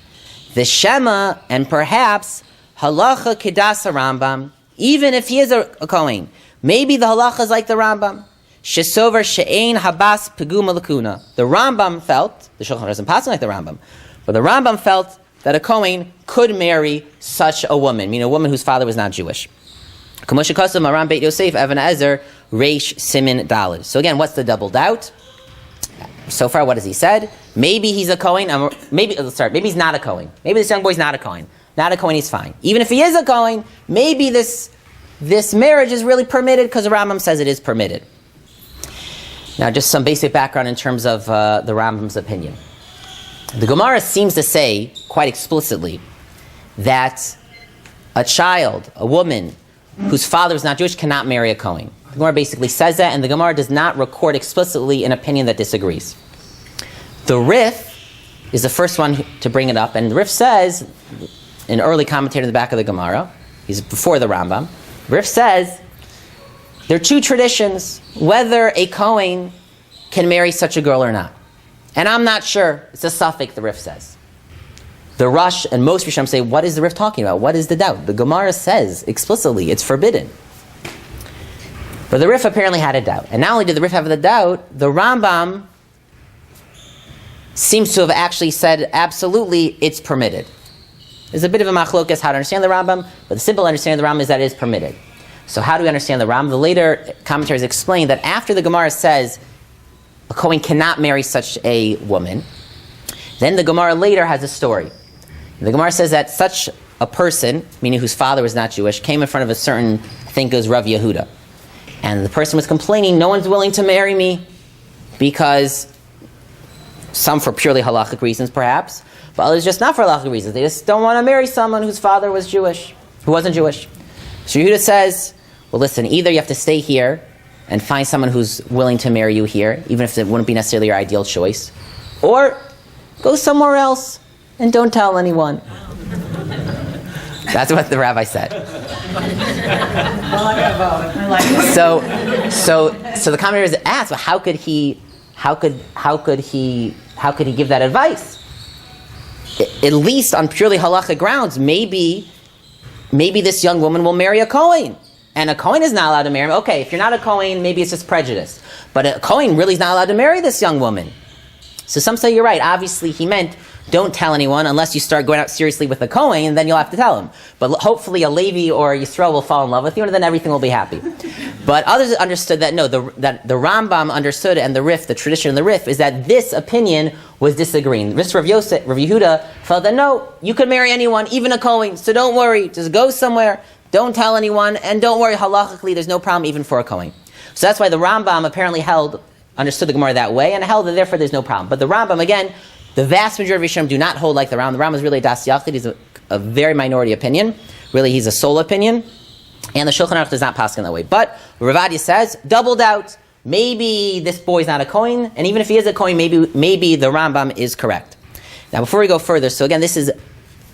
The shema, and perhaps halacha kedas Rambam, even if he is a kohen, maybe the halacha is like the Rambam. Shesover she'ein habas peguma lakuna. The Rambam felt, the Shulchan Aruch doesn't pass like the Rambam, but the Rambam felt that a kohen could marry such a woman, meaning a woman whose father was not Jewish. Kamosha Kasam Aram Beit Yosef Evan Ezer Reish Simin Dalid. So again, what's the double doubt? So far, what has he said? Maybe he's a kohen. Maybe he's not a kohen. Maybe this young boy's not a kohen. Not a kohen, he's fine. Even if he is a kohen, maybe this marriage is really permitted because the Rambam says it is permitted. Now, just some basic background in terms of the Rambam's opinion. The Gemara seems to say quite explicitly that a child, a woman, whose father is not Jewish cannot marry a kohen. The Gemara basically says that, and the Gemara does not record explicitly an opinion that disagrees. The Rif is the first one to bring it up, and the Rif says, an early commentator in the back of the Gemara, he's before the Rambam, Rif says, there are two traditions, whether a kohen can marry such a girl or not. And I'm not sure. It's a suffix, the Rif says. The Rush and most Rishonim say, what is the Rif talking about? What is the doubt? The Gemara says explicitly it's forbidden. But the Rif apparently had a doubt. And not only did the Rif have the doubt, the Rambam seems to have actually said absolutely it's permitted. There's a bit of a machlokas how to understand the Rambam, but the simple understanding of the Rambam is that it is permitted. So how do we understand the Rambam? The later commentaries explain that after the Gemara says a kohen cannot marry such a woman, then the Gemara later has a story. The Gemara says that such a person, meaning whose father was not Jewish, came in front of a certain, I think it was Rav Yehuda. And the person was complaining, no one's willing to marry me because, some for purely halachic reasons perhaps, but others just not for halachic reasons. They just don't want to marry someone whose father was Jewish, who wasn't Jewish. So Yehuda says, well listen, either you have to stay here and find someone who's willing to marry you here, even if it wouldn't be necessarily your ideal choice, or go somewhere else and don't tell anyone. That's what the rabbi said. So the commentators asked, well, how could he give that advice? At least on purely halachic grounds, maybe this young woman will marry a kohen. And a kohen is not allowed to marry him. Okay, if you're not a kohen, maybe it's just prejudice. But a kohen really is not allowed to marry this young woman. So some say you're right. Obviously, he meant don't tell anyone unless you start going out seriously with a kohen, and then you'll have to tell him. But hopefully a Levi or a Yisrael will fall in love with you, and then everything will be happy. But others understood that no, that the Rambam understood, and the Rif, the tradition in the Rif, is that this opinion was disagreeing. Rav Yosef, Rav Yehuda felt that no, you could marry anyone, even a kohen. So don't worry, just go somewhere, don't tell anyone, and don't worry, halachically, there's no problem even for a kohen. So that's why the Rambam apparently understood the Gemara that way, and held that therefore there's no problem. But the Rambam, again, the vast majority of Rishonim do not hold like the Rambam. The Rambam is really a das yachid. He's a very minority opinion. Really, he's a sole opinion. And the Shulchan Aruch does not pass in that way. But Rav Ovadia says, double doubt. Maybe this boy's not a kohen, and even if he is a kohen, maybe the Rambam is correct. Now, before we go further, so again, this is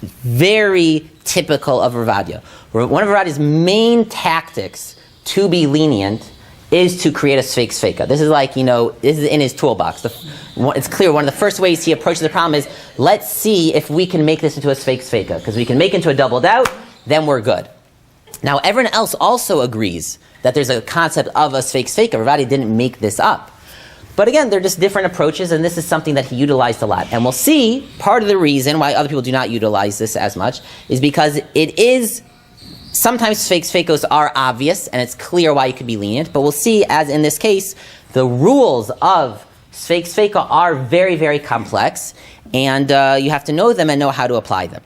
very typical of Rav Ovadia. One of Rav Ovadia's main tactics to be lenient is to create a sfeika. This is like, this is in his toolbox. It's clear one of the first ways he approaches the problem is, let's see if we can make this into a sfeika. Because we can make it into a double doubt, then we're good. Now, everyone else also agrees that there's a concept of a sfeik sfeika. Rav Ovadia didn't make this up. But again, they're just different approaches, and this is something that he utilized a lot. And we'll see part of the reason why other people do not utilize this as much is because it is, sometimes sfeik sfeikos are obvious, and it's clear why you could be lenient. But we'll see, as in this case, the rules of sfeik sfeika are very, very complex, and you have to know them and know how to apply them.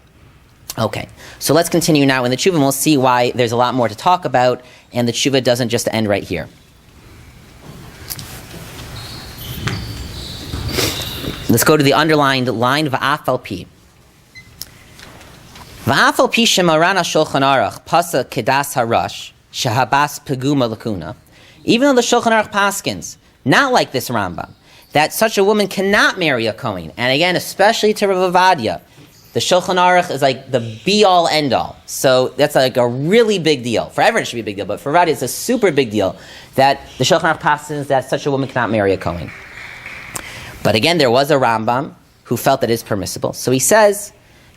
Okay, so let's continue now in the teshuva, and we'll see why there's a lot more to talk about, and the teshuva doesn't just end right here. Let's go to the underlined line, va'afal pi. Va'afal pi shemaran ha-shulchan aruch pasa kedas harash shehabas peguma lakuna. Even though the Shulchan Aruch paskins, not like this Rambam, that such a woman cannot marry a Kohen. And again, especially to Rav Ovadia, the Shulchan Aruch is like the be-all, end-all. So that's like a really big deal. For everyone it should be a big deal, but for Ovadia it's a super big deal that the Shulchan Aruch paskins that such a woman cannot marry a Kohen. But again, there was a Rambam who felt that it is permissible. So he says,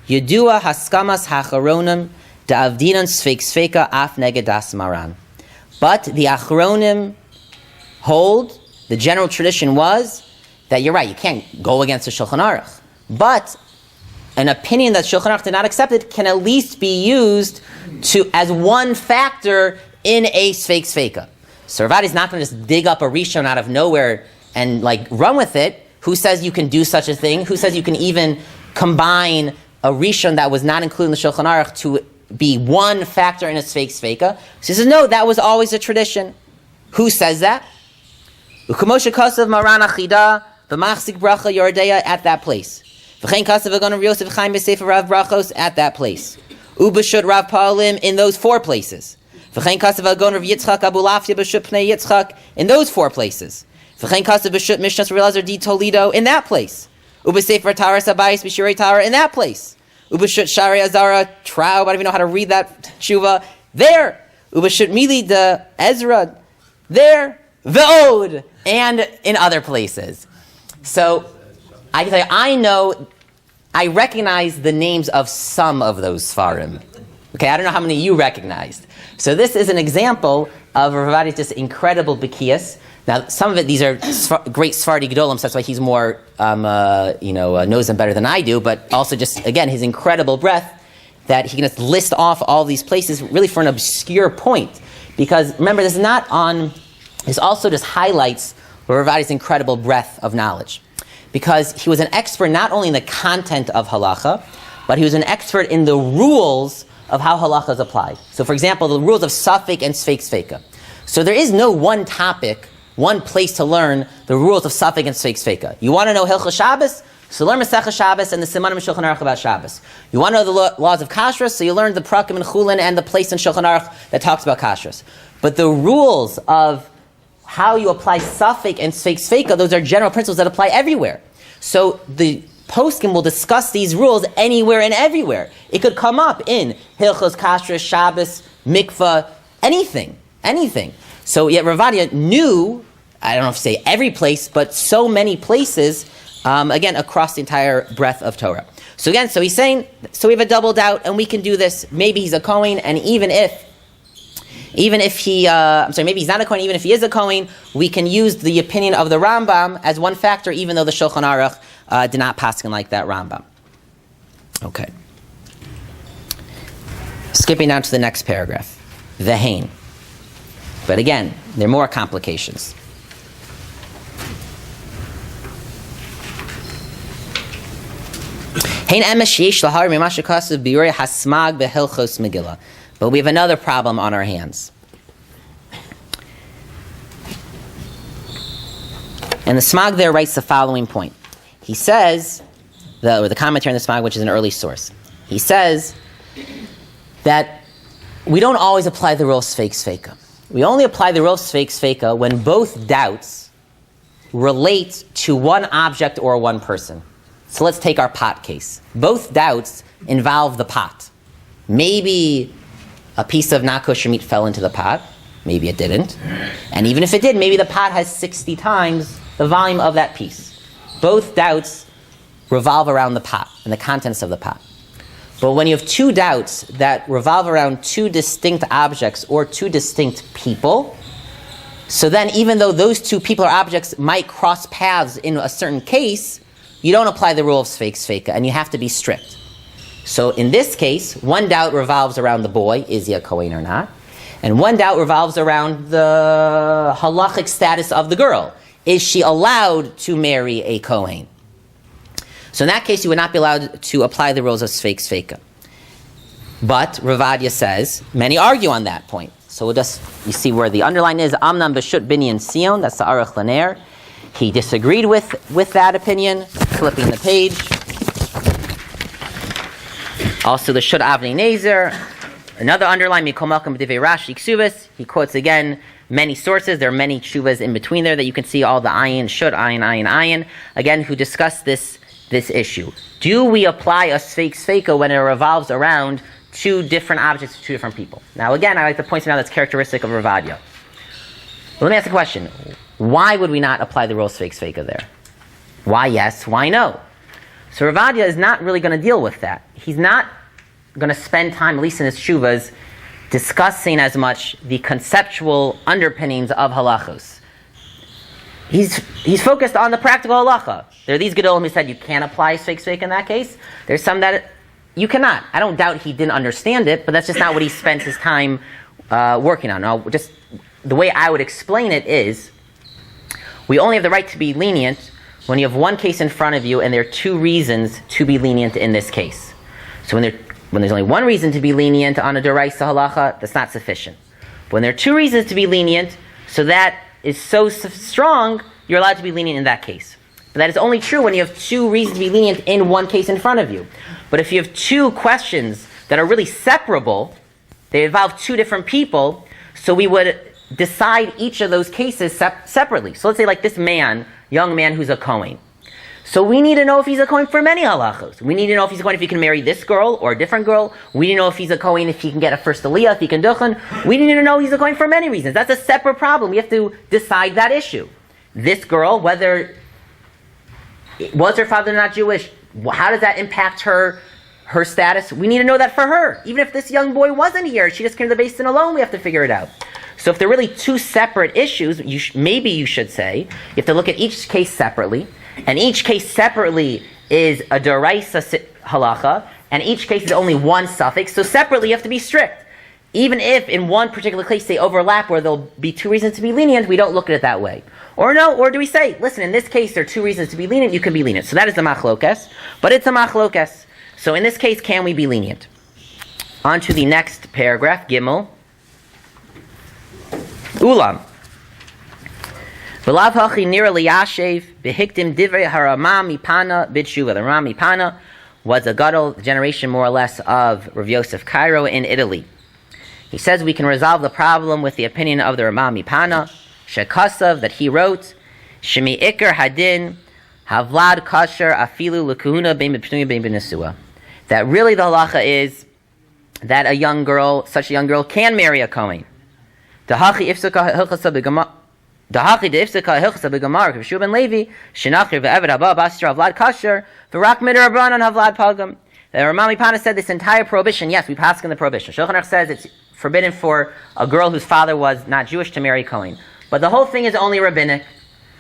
Yedua haskamas hacharonim da'avdinan sfeik sfeika af negedas maran. But the achronim hold, the general tradition was, that you're right, you can't go against the Shulchan Aruch. But an opinion that Shulchan Aruch did not accept it can at least be used as one factor in a sfeik sfeika. So Rav Ovadia is not going to just dig up a Rishon out of nowhere and run with it. Who says you can do such a thing? Who says you can even combine a Rishon that was not included in the Shulchan Aruch to be one factor in a sfeik sfeika? So he says, no, that was always a tradition. Who says that? U'kamoshe kasav maran achida v'machzik bracha yordeya at that place. V'chein kasav v'gon Rav Yosef Chaim b'sefer Rav Brachos at that place. U'b'shut Rav Pa'alim in those 4 places. V'chein kasav v'gon Rav Yitzchak Abulafia b'shut Pnei Yitzchak in those 4 places. V'chein kasav b'shut Mishnas Rav Elazar di Toledo in that place. U'b'sefer Taras Abayis b'shirei Tara in that place. Ubashut Shari Azara Traub, I don't even know how to read that teshuva, there. Ubashut Mili de Ezra, there. Ve'od, and in other places. So, I can tell you, I recognize the names of some of those Sfarim. Okay, I don't know how many you recognized. So this is an example of Rav Ovadia's just incredible Bekias. Now, some of it, these are great Sefardi Gedolim, so that's why he's more, knows them better than I do, but also just, again, his incredible breadth that he can just list off all these places really for an obscure point. Because, remember, this also just highlights Rav Ovadia's incredible breadth of knowledge. Because he was an expert not only in the content of halacha, but he was an expert in the rules of how halacha is applied. So, for example, the rules of safek and sfeik sfeika. So there is no one topic, one place to learn the rules of safek and sfeik sfeika. You want to know Hilchos Shabbos? So learn Masechah Shabbos and the Simanim Shulchan Aruch about Shabbos. You want to know the laws of kashrus? So you learn the Prakim and Chulin and the place in Shulchan Aruch that talks about kashrus. But the rules of how you apply safek and sfeik sfeika, those are general principles that apply everywhere. So the poskim will discuss these rules anywhere and everywhere. It could come up in Hilchos, Kashrus, Shabbos, Mikvah, anything. So yet Rav Ovadia knew, I don't know if to say every place, but so many places, again, across the entire breadth of Torah. So again, so he's saying, so we have a double doubt, and we can do this. Maybe he's a Kohen, and even if maybe he's not a Kohen, even if he is a Kohen, we can use the opinion of the Rambam as one factor, even though the Shulchan Aruch did not paskin like that Rambam. Okay. Skipping down to the next paragraph. Ve'hein. But again, there are more complications. Hein emesh yesh lahar mimash kasav biurei hasmag behilchos Megillah. But we have another problem on our hands. And the Smag there writes the following point. He says, the commentary on the Smag, which is an early source, he says that we don't always apply the rule sfeik sfeika. We only apply the rule sfeik sfeika when both doubts relate to one object or one person. So let's take our pot case. Both doubts involve the pot. Maybe a piece of not kosher meat fell into the pot. Maybe it didn't. And even if it did, maybe the pot has 60 times the volume of that piece. Both doubts revolve around the pot and the contents of the pot. But when you have two doubts that revolve around two distinct objects or two distinct people, so then even though those two people or objects might cross paths in a certain case, you don't apply the rule of sfeika, and you have to be strict. So in this case, one doubt revolves around the boy, is he a Kohen or not? And one doubt revolves around the halachic status of the girl. Is she allowed to marry a Kohen? So in that case, you would not be allowed to apply the rules of sfeika. But Rav Ovadia says, many argue on that point. So you see where the underline is, Amnam B'shut Binyan Sion, that's the Aruch Laner. He disagreed with that opinion, flipping the page. Also the Shut Avnei Nezer, another underline, Mikol Malkam B'divei Rashi Ksubis. He quotes again many sources. There are many teshuvas in between there that you can see all the ayin, Shut, ayin, again, who discuss this issue. Do we apply a sfeika when it revolves around two different objects, two different people? Now again, I like to point something out that's characteristic of Rav Ovadia. Let me ask the question. Why would we not apply the rule of sfeika there? Why yes, why no? So Rav Ovadia is not really going to deal with that. He's not going to spend time, at least in his teshuvas, discussing as much the conceptual underpinnings of halachos. He's focused on the practical halacha. There are these gedolim who said you can't apply sfeika in that case. There's some that you cannot. I don't doubt he didn't understand it, but that's just not what he spent his time working on. Now, just the way I would explain it is, we only have the right to be lenient when you have one case in front of you and there are two reasons to be lenient in this case. So when there's only one reason to be lenient on a deraisa halacha, that's not sufficient. But when there are two reasons to be lenient, so that is so strong, you're allowed to be lenient in that case. But that is only true when you have two reasons to be lenient in one case in front of you. But if you have two questions that are really separable, they involve two different people, so we would decide each of those cases separately. So let's say like this young man who's a Kohen. So we need to know if he's a Kohen for many halachos. We need to know if he's a Kohen if he can marry this girl or a different girl. We need to know if he's a Kohen if he can get a first aliyah, if he can duchen. We need to know he's a Kohen for many reasons. That's a separate problem. We have to decide that issue. This girl, whether was her father not Jewish, how does that impact her status? We need to know that for her. Even if this young boy wasn't here, she just came to the Beis Din alone, we have to figure it out. So if they're really two separate issues, maybe you should say, you have to look at each case separately, and each case separately is a deraisa halacha, and each case is only one suffix, so separately you have to be strict. Even if in one particular case they overlap where there'll be two reasons to be lenient, we don't look at it that way. Or do we say, listen, in this case there are two reasons to be lenient, you can be lenient. So that is the machlokes, but it's a machlokes. So in this case, can we be lenient? On to the next paragraph, Gimel. Ulam. V'lav hachi nira liyashev behiktim divrei harama mipana bitshuva. The Rama Mipana was a gadol generation more or less of Rav Yosef Cairo in Italy. He says we can resolve the problem with the opinion of the Rama Mipana, Shekasav, that he wrote, Shemi Iker Hadin Havlad Kasher Afilu Lekuna Bein B'Pnui Bein B'Nesua. That really the halacha is that such a young girl can marry a Kohen. Dahachi ifsaka hilchasa b'gamar. Dahachi deifsaka hilchasa b'gamar. K'v'shu ben Levi shenachir ve'eved haba basra havlad kasher v'rak midar abranan havlad pagam. The Rama Mipana said this entire prohibition. Yes, we pass in the prohibition. Shulchan Aruch says it's forbidden for a girl whose father was not Jewish to marry Kohen. But the whole thing is only rabbinic.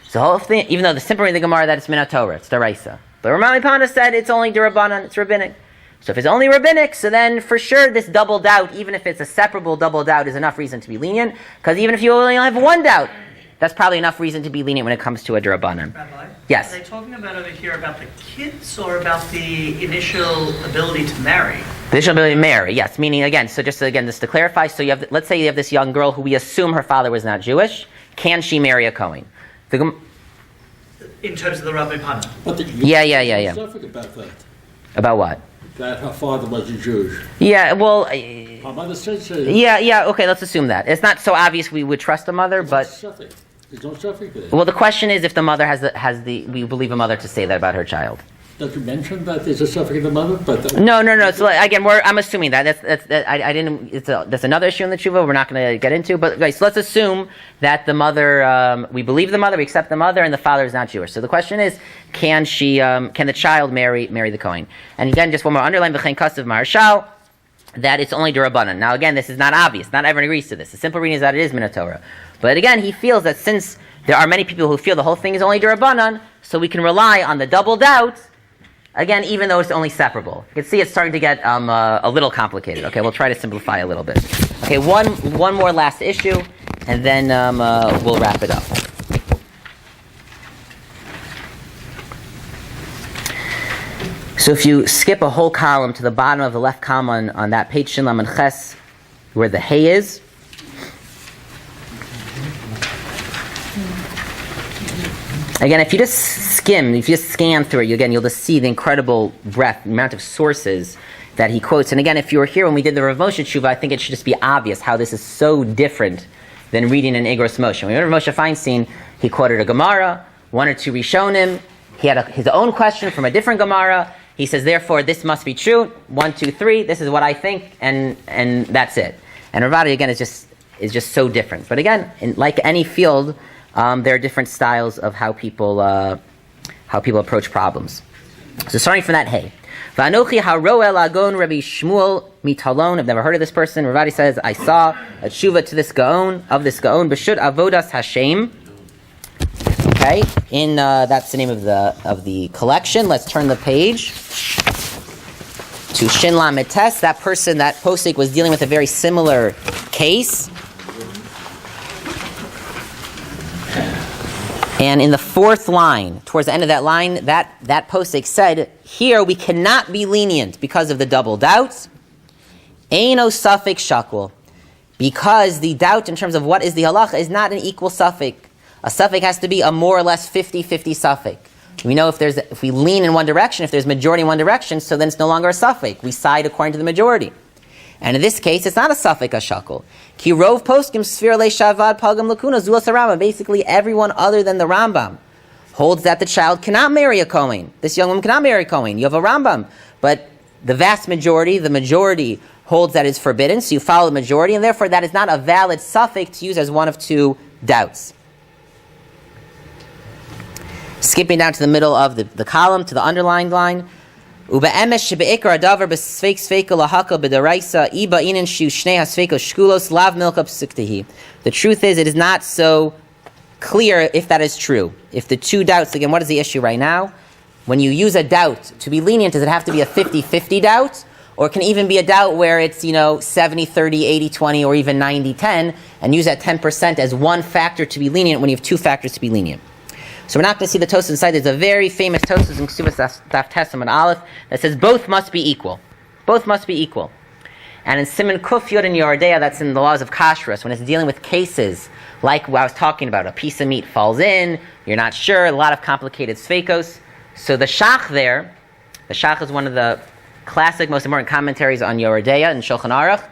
So the whole thing, even though the simple reading of the Gemara that it's Minat Torah, it's Deraisa. But Rama Mipana said it's only Derabanan, it's rabbinic. So if it's only rabbinic, so then for sure this double doubt, even if it's a separable double doubt, is enough reason to be lenient. Because even if you only have one doubt, that's probably enough reason to be lenient when it comes to a Derabanan. Rabbi? Yes? Are they talking about over here about the kids or about the initial ability to marry? The initial ability to marry, yes. Meaning, again, so just to clarify, so let's say you have this young girl who we assume her father was not Jewish. Can she marry a Kohen? In terms of the Rabbi Pana? Yeah. About that. About what? That her father wasn't Jewish. Yeah, well... Her mother said so. Yeah, okay, let's assume that. It's not so obvious we would trust the mother, but... There's no suffix there. Well, the question is if the mother we believe a mother to say that about her child. Does it mention that there's a suffix in the mother? But No. So again, I'm assuming that. I didn't. That's another issue in the teshuva we're not going to get into. But guys, so let's assume that the mother, we believe the mother, we accept the mother, and the father is not Jewish. So the question is, can the child marry the Kohen? And again, just one more underline v'chein kasav marshal, that it's only d'Rabbanan. Now again, this is not obvious. Not everyone agrees to this. The simple reading is that it is min Torah. But again, he feels that since there are many people who feel the whole thing is only d'Rabbanan, so we can rely on the double doubt. Again, even though it's only separable. You can see it's starting to get a little complicated. Okay, we'll try to simplify a little bit. Okay, one more last issue, and then we'll wrap it up. So if you skip a whole column to the bottom of the left column on that page, Shin Lamed Ches, where the hay is, again, if you just scan through it, you'll just see the incredible breadth, the amount of sources that he quotes. And again, if you were here when we did the Rav Moshe teshuva, I think it should just be obvious how this is so different than reading an Igros Moshe. When we read Rav Moshe Feinstein, he quoted a Gemara, one or two Rishonim. He had his own question from a different Gemara. He says, therefore, this must be true. 1, 2, 3. This is what I think, and that's it. And Rav Ovadia, again, is just so different. But again, like any field, there are different styles of how people approach problems. So starting from that, hey. V'anochi haroel agon Rabbi Shmuel mitalon. I've never heard of this person. Rav Ovadia says, I saw a teshuva to this gaon, b'shut avodas Hashem. Okay, that's the name of the collection. Let's turn the page to Shin Lamed Tes. That person, that posik, was dealing with a very similar case. And in the fourth line, towards the end of that line, that posik said, here we cannot be lenient because of the double doubts. Eino suffix shakul. Because the doubt in terms of what is the halacha is not an equal suffix. A suffix has to be a more or less 50-50 suffix. We know if we lean in one direction, if there's majority in one direction, so then it's no longer a suffix. We side according to the majority. And in this case, it's not a suffix a shakul. Ki rov poskim sfir le shavad pagam lakuna zulas Rambam. Basically, everyone other than the Rambam holds that the child cannot marry a Kohen. This young woman cannot marry a Kohen. You have a Rambam. But the vast majority, holds that it's forbidden, so you follow the majority, and therefore that is not a valid suffix to use as one of two doubts. Skipping down to the middle of the column, to the underlined line. The truth is, it is not so clear if that is true. If the two doubts, again, what is the issue right now? When you use a doubt to be lenient, does it have to be a 50-50 doubt? Or it can even be a doubt where it's, 70-30, 80-20, or even 90-10, and use that 10% as one factor to be lenient when you have two factors to be lenient. So we're not going to see the Tosfos inside. There's a very famous Tosfos in Ksubas Daf Tesam Aleph that says both must be equal. Both must be equal. And in Siman Kuf Yod and Yordea, that's in the laws of Kashrus, when it's dealing with cases like what I was talking about, a piece of meat falls in, you're not sure, a lot of complicated sfeikos. So the Shach is one of the classic, most important commentaries on Yordea and Shulchan Aruch,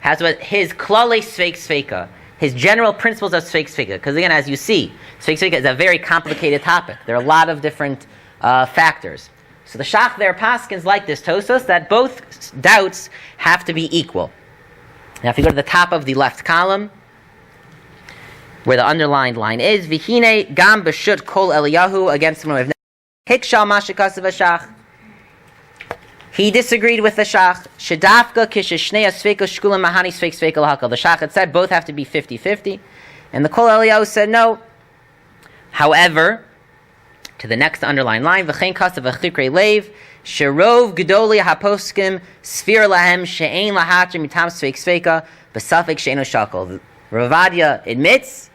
has what his Klalei Sfeika, his general principles of Sfeika. Because again, as you see, Sfeika is a very complicated topic. There are a lot of different factors. So the Shach there paskins like this Tosfos that both doubts have to be equal. Now if you go to the top of the left column, where the underlined line is, Vihine gam b'shut kol Eliyahu, against someone who Hikshal mashikasav Shach. He disagreed with the Shach. Shedafka kisheshnei asfeika shkulam mahani sfeik sfeika lahakal. The Shach had said both have to be 50-50. And the Kol Eliyahu said no. However, to the next underlined line, v'chein kasav v'chikrei leiv, sherov gedoli haposkim sfir lahem she'ein lahatrim mitam sfeik sfeika b'safek she'eno shakal. Rav Ovadia admits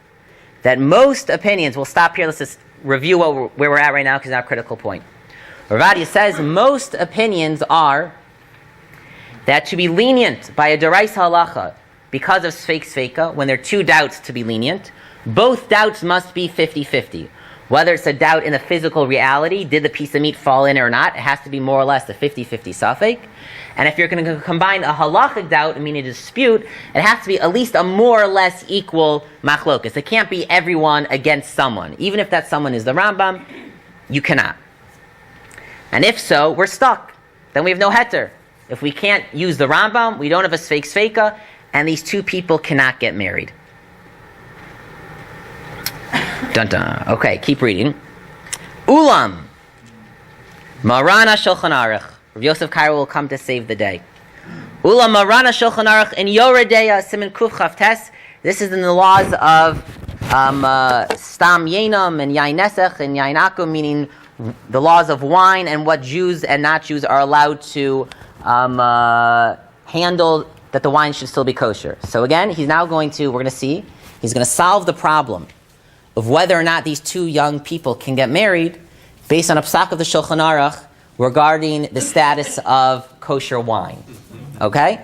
that most opinions, we'll stop here, let's just review where we're at right now because it's not a critical point. Rav Ovadia says most opinions are that to be lenient by a deraisa halacha because of sfeik sfeika, when there are two doubts to be lenient, both doubts must be 50-50. Whether it's a doubt in the physical reality, did the piece of meat fall in or not, it has to be more or less a 50-50 suffix. And if you're going to combine a halachic doubt, meaning a dispute, it has to be at least a more or less equal machlokas. It can't be everyone against someone. Even if that someone is the Rambam, you cannot. And if so, we're stuck. Then we have no heter. If we can't use the Rambam, we don't have a sfeik sfeika, and these two people cannot get married. Dun dun. Okay, keep reading. Ulam. Marana Shulchan Aruch. Rav Yosef Cairo will come to save the day. Ulam Marana Shulchan Aruch in Yoredeya Siman Kuf Chavtes. This is in the laws of Stam Yenam and Yain Nesech and Yain Akum, meaning the laws of wine and what Jews and not Jews are allowed to handle, that the wine should still be kosher. So again, he's now going to solve the problem of whether or not these two young people can get married based on a psak of the Shulchan Aruch regarding the status of kosher wine. Okay?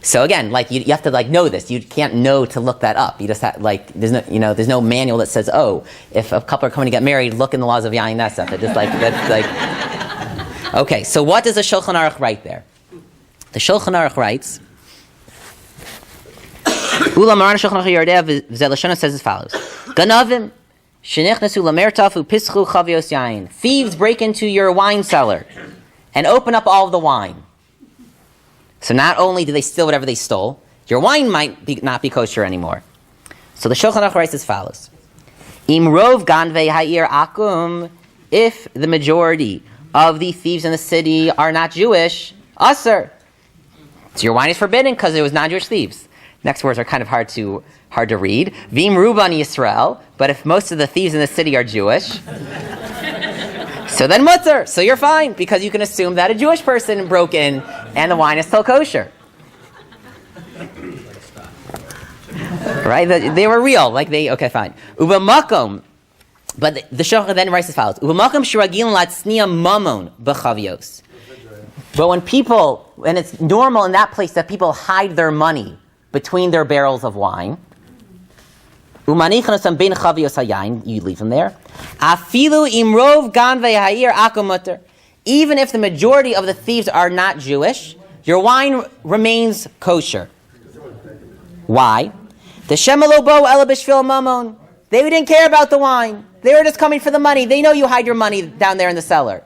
So again, you have to know this. You can't know to look that up. You just have, there's no manual that says, if a couple are coming to get married, look in the laws of Yain Nesach. It just okay, so what does the Shulchan Aruch write there? The Shulchan Aruch writes, Ula Maran Shulchan Aruch Yardeh V'Zelashana says as follows: Ganavim shenichnasu lamertafu pischu chavios yain. Thieves break into your wine cellar and open up all of the wine. So not only do they steal whatever they stole, your wine might not be kosher anymore. So the Shulchan Aruch writes as follows: Imrov ganvei ha'ir akum. If the majority of the thieves in the city are not Jewish, aser. So your wine is forbidden because it was non-Jewish thieves. Next words are kind of hard to read. Vim ruban Yisrael. But if most of the thieves in the city are Jewish, so then mutter. So you're fine because you can assume that a Jewish person broke in and the wine is still kosher. Right? They were real. Okay, fine. Uba makom. But the Shulchan then writes as follows: Uba makom shiragil latzniya mamon b'chavios. But when it's normal in that place that people hide their money between their barrels of wine, you leave them there. Even if the majority of the thieves are not Jewish, your wine remains kosher. Why? They didn't care about the wine. They were just coming for the money. They know you hide your money down there in the cellar.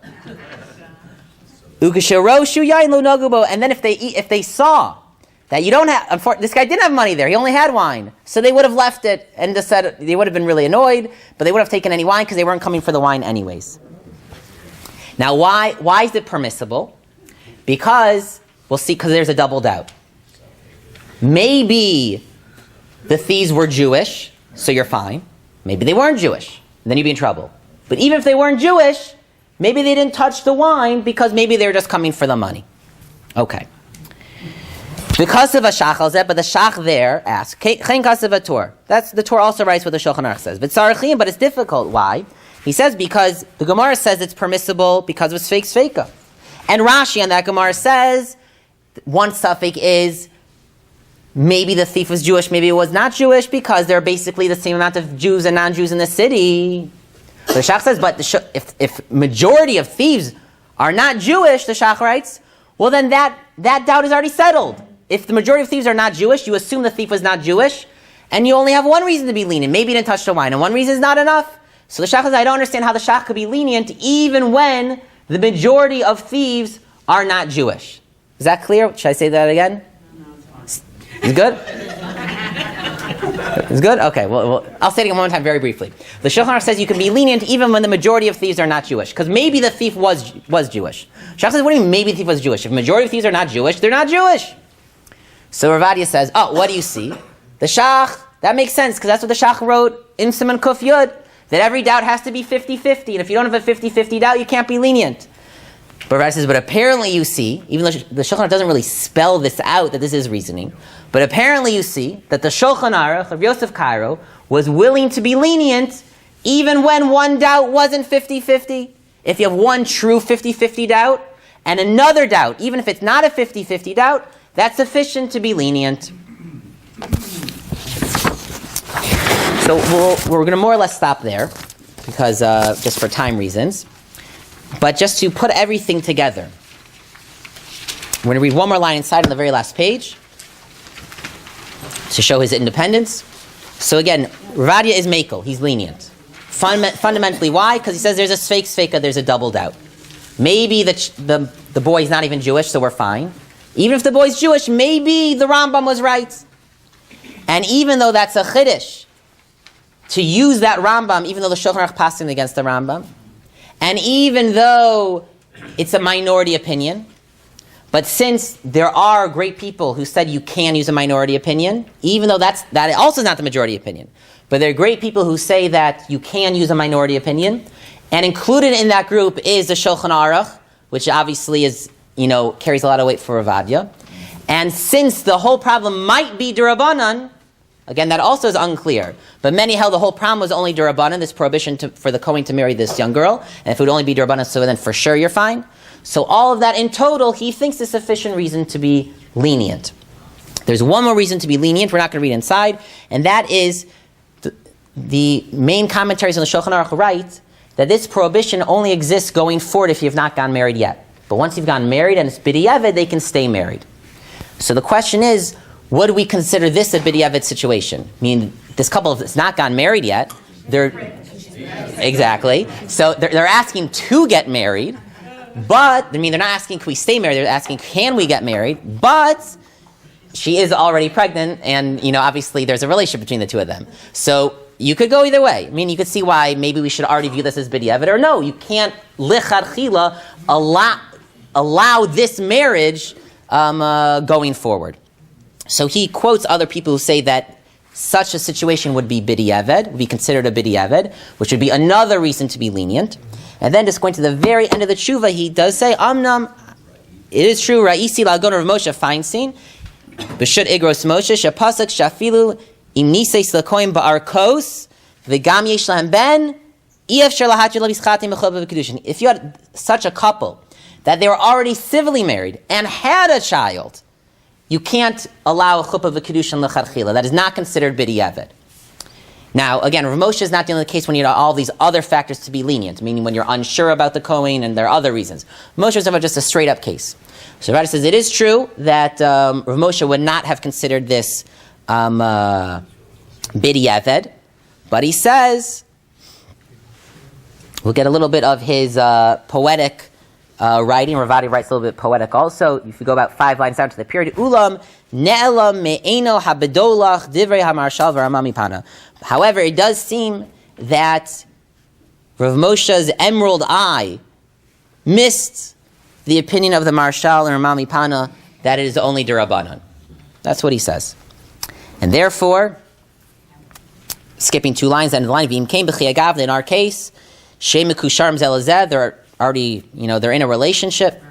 And then if they saw that you don't have, this guy didn't have money there, he only had wine, so they would have left it and just said, they would have been really annoyed, but they would have taken any wine because they weren't coming for the wine anyways. Now why is it permissible? Because, we'll see, because there's a double doubt. Maybe the thieves were Jewish, so you're fine. Maybe they weren't Jewish, then you'd be in trouble. But even if they weren't Jewish, maybe they didn't touch the wine because maybe they were just coming for the money. Okay. Because of a shach, but the shach there asks, that's the Torah also writes what the Shulchan Aruch says. But it's difficult. Why? He says because the Gemara says it's permissible because of sfeik sfeika. And Rashi on that Gemara says one suffix is maybe the thief was Jewish, maybe it was not Jewish because there are basically the same amount of Jews and non-Jews in the city. So the Shach says, but if majority of thieves are not Jewish, the Shach writes, well then that doubt is already settled. If the majority of thieves are not Jewish, you assume the thief was not Jewish, and you only have one reason to be lenient. Maybe he didn't touch the wine, and one reason is not enough. So the Shach says, I don't understand how the Shach could be lenient even when the majority of thieves are not Jewish. Is that clear? Should I say that again? No, it's fine. Is good? It's good? Okay, well, I'll say it again one more time very briefly. The Shulchan Aruch says you can be lenient even when the majority of thieves are not Jewish, because maybe the thief was Jewish. Shach says, what do you mean maybe the thief was Jewish? If the majority of thieves are not Jewish, they're not Jewish. So Rav Ovadia says, what do you see? The Shach, that makes sense, because that's what the Shach wrote in Siman Kuf Yud, that every doubt has to be 50-50, and if you don't have a 50-50 doubt, you can't be lenient. But Rav Ovadia says, but apparently you see, even though the Shulchan Aruch doesn't really spell this out, that this is reasoning, but apparently you see that the Shulchan Aruch of Yosef Cairo was willing to be lenient even when one doubt wasn't 50-50. If you have one true 50-50 doubt, and another doubt, even if it's not a 50-50 doubt, that's sufficient to be lenient. So we're going to more or less stop there, because just for time reasons. But just to put everything together, we're going to read one more line inside on the very last page to show his independence. So again, Rav Ovadia is mekel, he's lenient. Fundamentally, why? Because he says there's a sfeik sfeika, there's a double doubt. Maybe the boy's not even Jewish, so we're fine. Even if the boy's Jewish, maybe the Rambam was right. And even though that's a chiddush, to use that Rambam, even though the Shulchan Aruch passing against the Rambam, and even though it's a minority opinion, but since there are great people who said you can use a minority opinion, even though that also is not the majority opinion, but there are great people who say that you can use a minority opinion, and included in that group is the Shulchan Aruch, which obviously is, carries a lot of weight for Rav Ovadia. And since the whole problem might be D'Rabbanan, again, that also is unclear, but many held the whole problem was only D'Rabbanan, this prohibition for the Kohen to marry this young girl, and if it would only be D'Rabbanan, so then for sure you're fine. So all of that in total, he thinks is sufficient reason to be lenient. There's one more reason to be lenient, we're not going to read inside, and that is the main commentaries on the Shulchan Aruch write that this prohibition only exists going forward if you've not gotten married yet. But once you've gotten married and it's b'diavad, they can stay married. So the question is, what do we consider this a b'diavad situation? I mean, this couple has not gotten married yet. Exactly. So they're asking to get married, but, they're not asking, can we stay married? They're asking, can we get married? But she is already pregnant, and, obviously there's a relationship between the two of them. So you could go either way. You could see why maybe we should already view this as b'diavad, or no, you can't lichatchila allow this marriage going forward. So he quotes other people who say that such a situation would be b'diavad, would be considered a b'diavad, which would be another reason to be lenient. And then just going to the very end of the teshuva, he does say, Amnam, it is true, Ra'isi Lagon Rav Moshe Feinstein, B'shut Igros Moshe, Shapasak Shafilu, Im Niseis Lakoim Ba'arkos, V'gam Yesh Lahem Ben, If you had such a couple that they were already civilly married and had a child, you can't allow a chuppah v'kedushin l'chadchila. That is not considered b'diavad. Now, again, Rav Moshe is not the only case when you have all these other factors to be lenient, meaning when you're unsure about the Kohen and there are other reasons. Moshe is about just a straight-up case. So Rabbi says it is true that Rav Moshe would not have considered this b'diavad, but he says, we'll get a little bit of his poetic writing. Rav Ovadia writes a little bit poetic also. If you go about 5 lines down to the period, Ulam ne'elam me'eno habedolach divrei hamarshal v'ramami pana. However, it does seem that Rav Moshe's emerald eye missed the opinion of the Marshal and Ramami Pana that it is only D'Rabbanan. That's what he says. And therefore, skipping 2 lines, and the line V'im came b'chiyagav, in our case, Shem Mekusharm Zelazeh, they're already, they're in a relationship.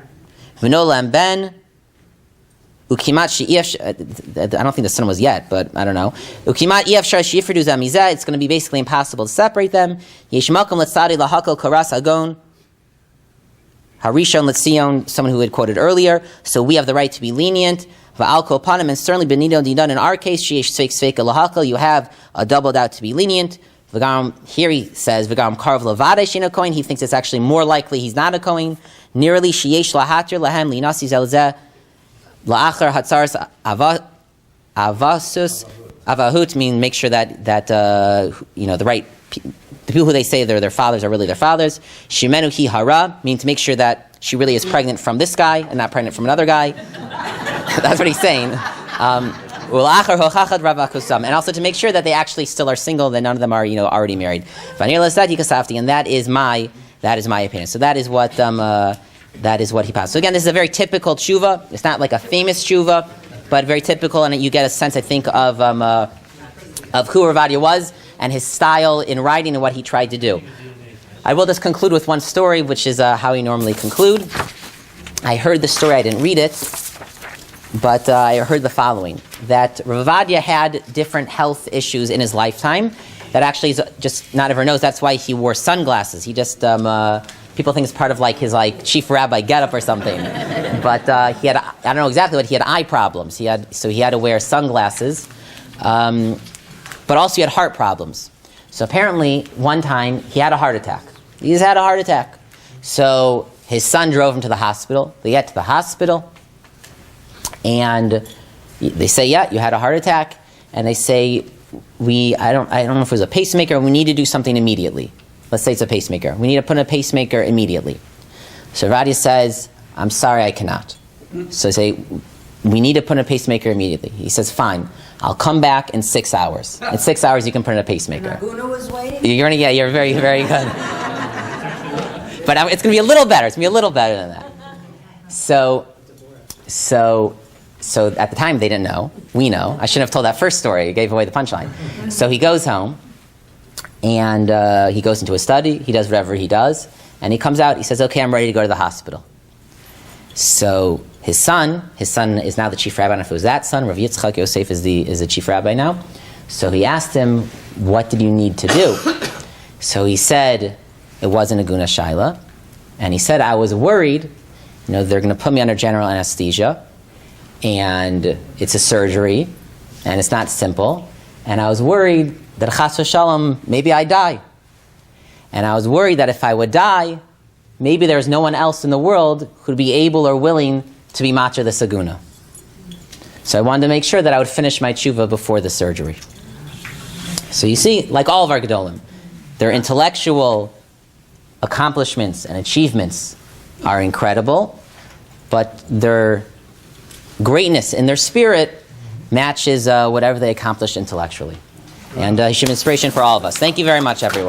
V'nolam ben, Ukimat she'if, I don't think the son was yet, but I don't know. Ukimat i'afshar she'ifridu zamizeh, it's going to be basically impossible to separate them. Yesh malkum letzadi lahakol karas agon, harishon letzion, someone who had quoted earlier. So we have the right to be lenient. Va'al kol panim, and certainly benito dinan in our case, she'esh sveik sveika lahakol, you have a double doubt to be lenient. V'gam, here he says, v'gam karv levade shina kohen, he thinks it's actually more likely he's not a kohen. Nearly she'esh lahatir lahem linasi zelzeh, la'achar hatzaras avasus avahut, mean make sure that the right the people who they say they're their fathers are really their fathers. Shimenu hi hara, mean to make sure that she really is pregnant from this guy and not pregnant from another guy. That's what he's saying. And also to make sure that they actually still are single, that none of them are already married. And that is my opinion. So that is what he passed. So again, this is a very typical teshuva. It's not like a famous teshuva, but very typical, and you get a sense, I think, of who Rav Ovadia was and his style in writing and what he tried to do. I will just conclude with one story, which is how we normally conclude. I heard the story, I didn't read it, but I heard the following, that Rav Ovadia had different health issues in his lifetime that actually is just not everyone knows. That's why he wore sunglasses. He just, people think it's part of his chief rabbi getup or something. But he had, I don't know exactly what, he had eye problems. So he had to wear sunglasses. But also he had heart problems. So apparently one time he had a heart attack. He just had a heart attack. So his son drove him to the hospital. They get to the hospital and they say, yeah, you had a heart attack. And they say, I don't know if it was a pacemaker, we need to do something immediately. Let's say it's a pacemaker. We need to put in a pacemaker immediately. So Ovadia says, I'm sorry, I cannot. So I say, we need to put in a pacemaker immediately. He says, fine, I'll come back in 6 hours. In 6 hours, you can put in a pacemaker. Aguna was waiting? You're very, very good. But it's going to be a little better. It's going to be a little better than that. So at the time, they didn't know. We know. I shouldn't have told that first story. I gave away the punchline. So he goes home, and he goes into his study. He does whatever he does. And he comes out. He says, okay, I'm ready to go to the hospital. So his son is now the chief rabbi. And if it was that son, Rav Yitzchak Yosef is the chief rabbi now. So he asked him, what did you need to do? So he said, it wasn't a guna shaila. And he said, I was worried, they're going to put me under general anesthesia, and it's a surgery, and it's not simple. And I was worried that chas v'shalom, maybe I die. And I was worried that if I would die, maybe there's no one else in the world who'd be able or willing to be matir the saguna. So I wanted to make sure that I would finish my teshuva before the surgery. So you see, like all of our gedolim, their intellectual accomplishments and achievements are incredible, but their greatness in their spirit matches whatever they accomplished intellectually. And it should be inspiration for all of us. Thank you very much, everyone.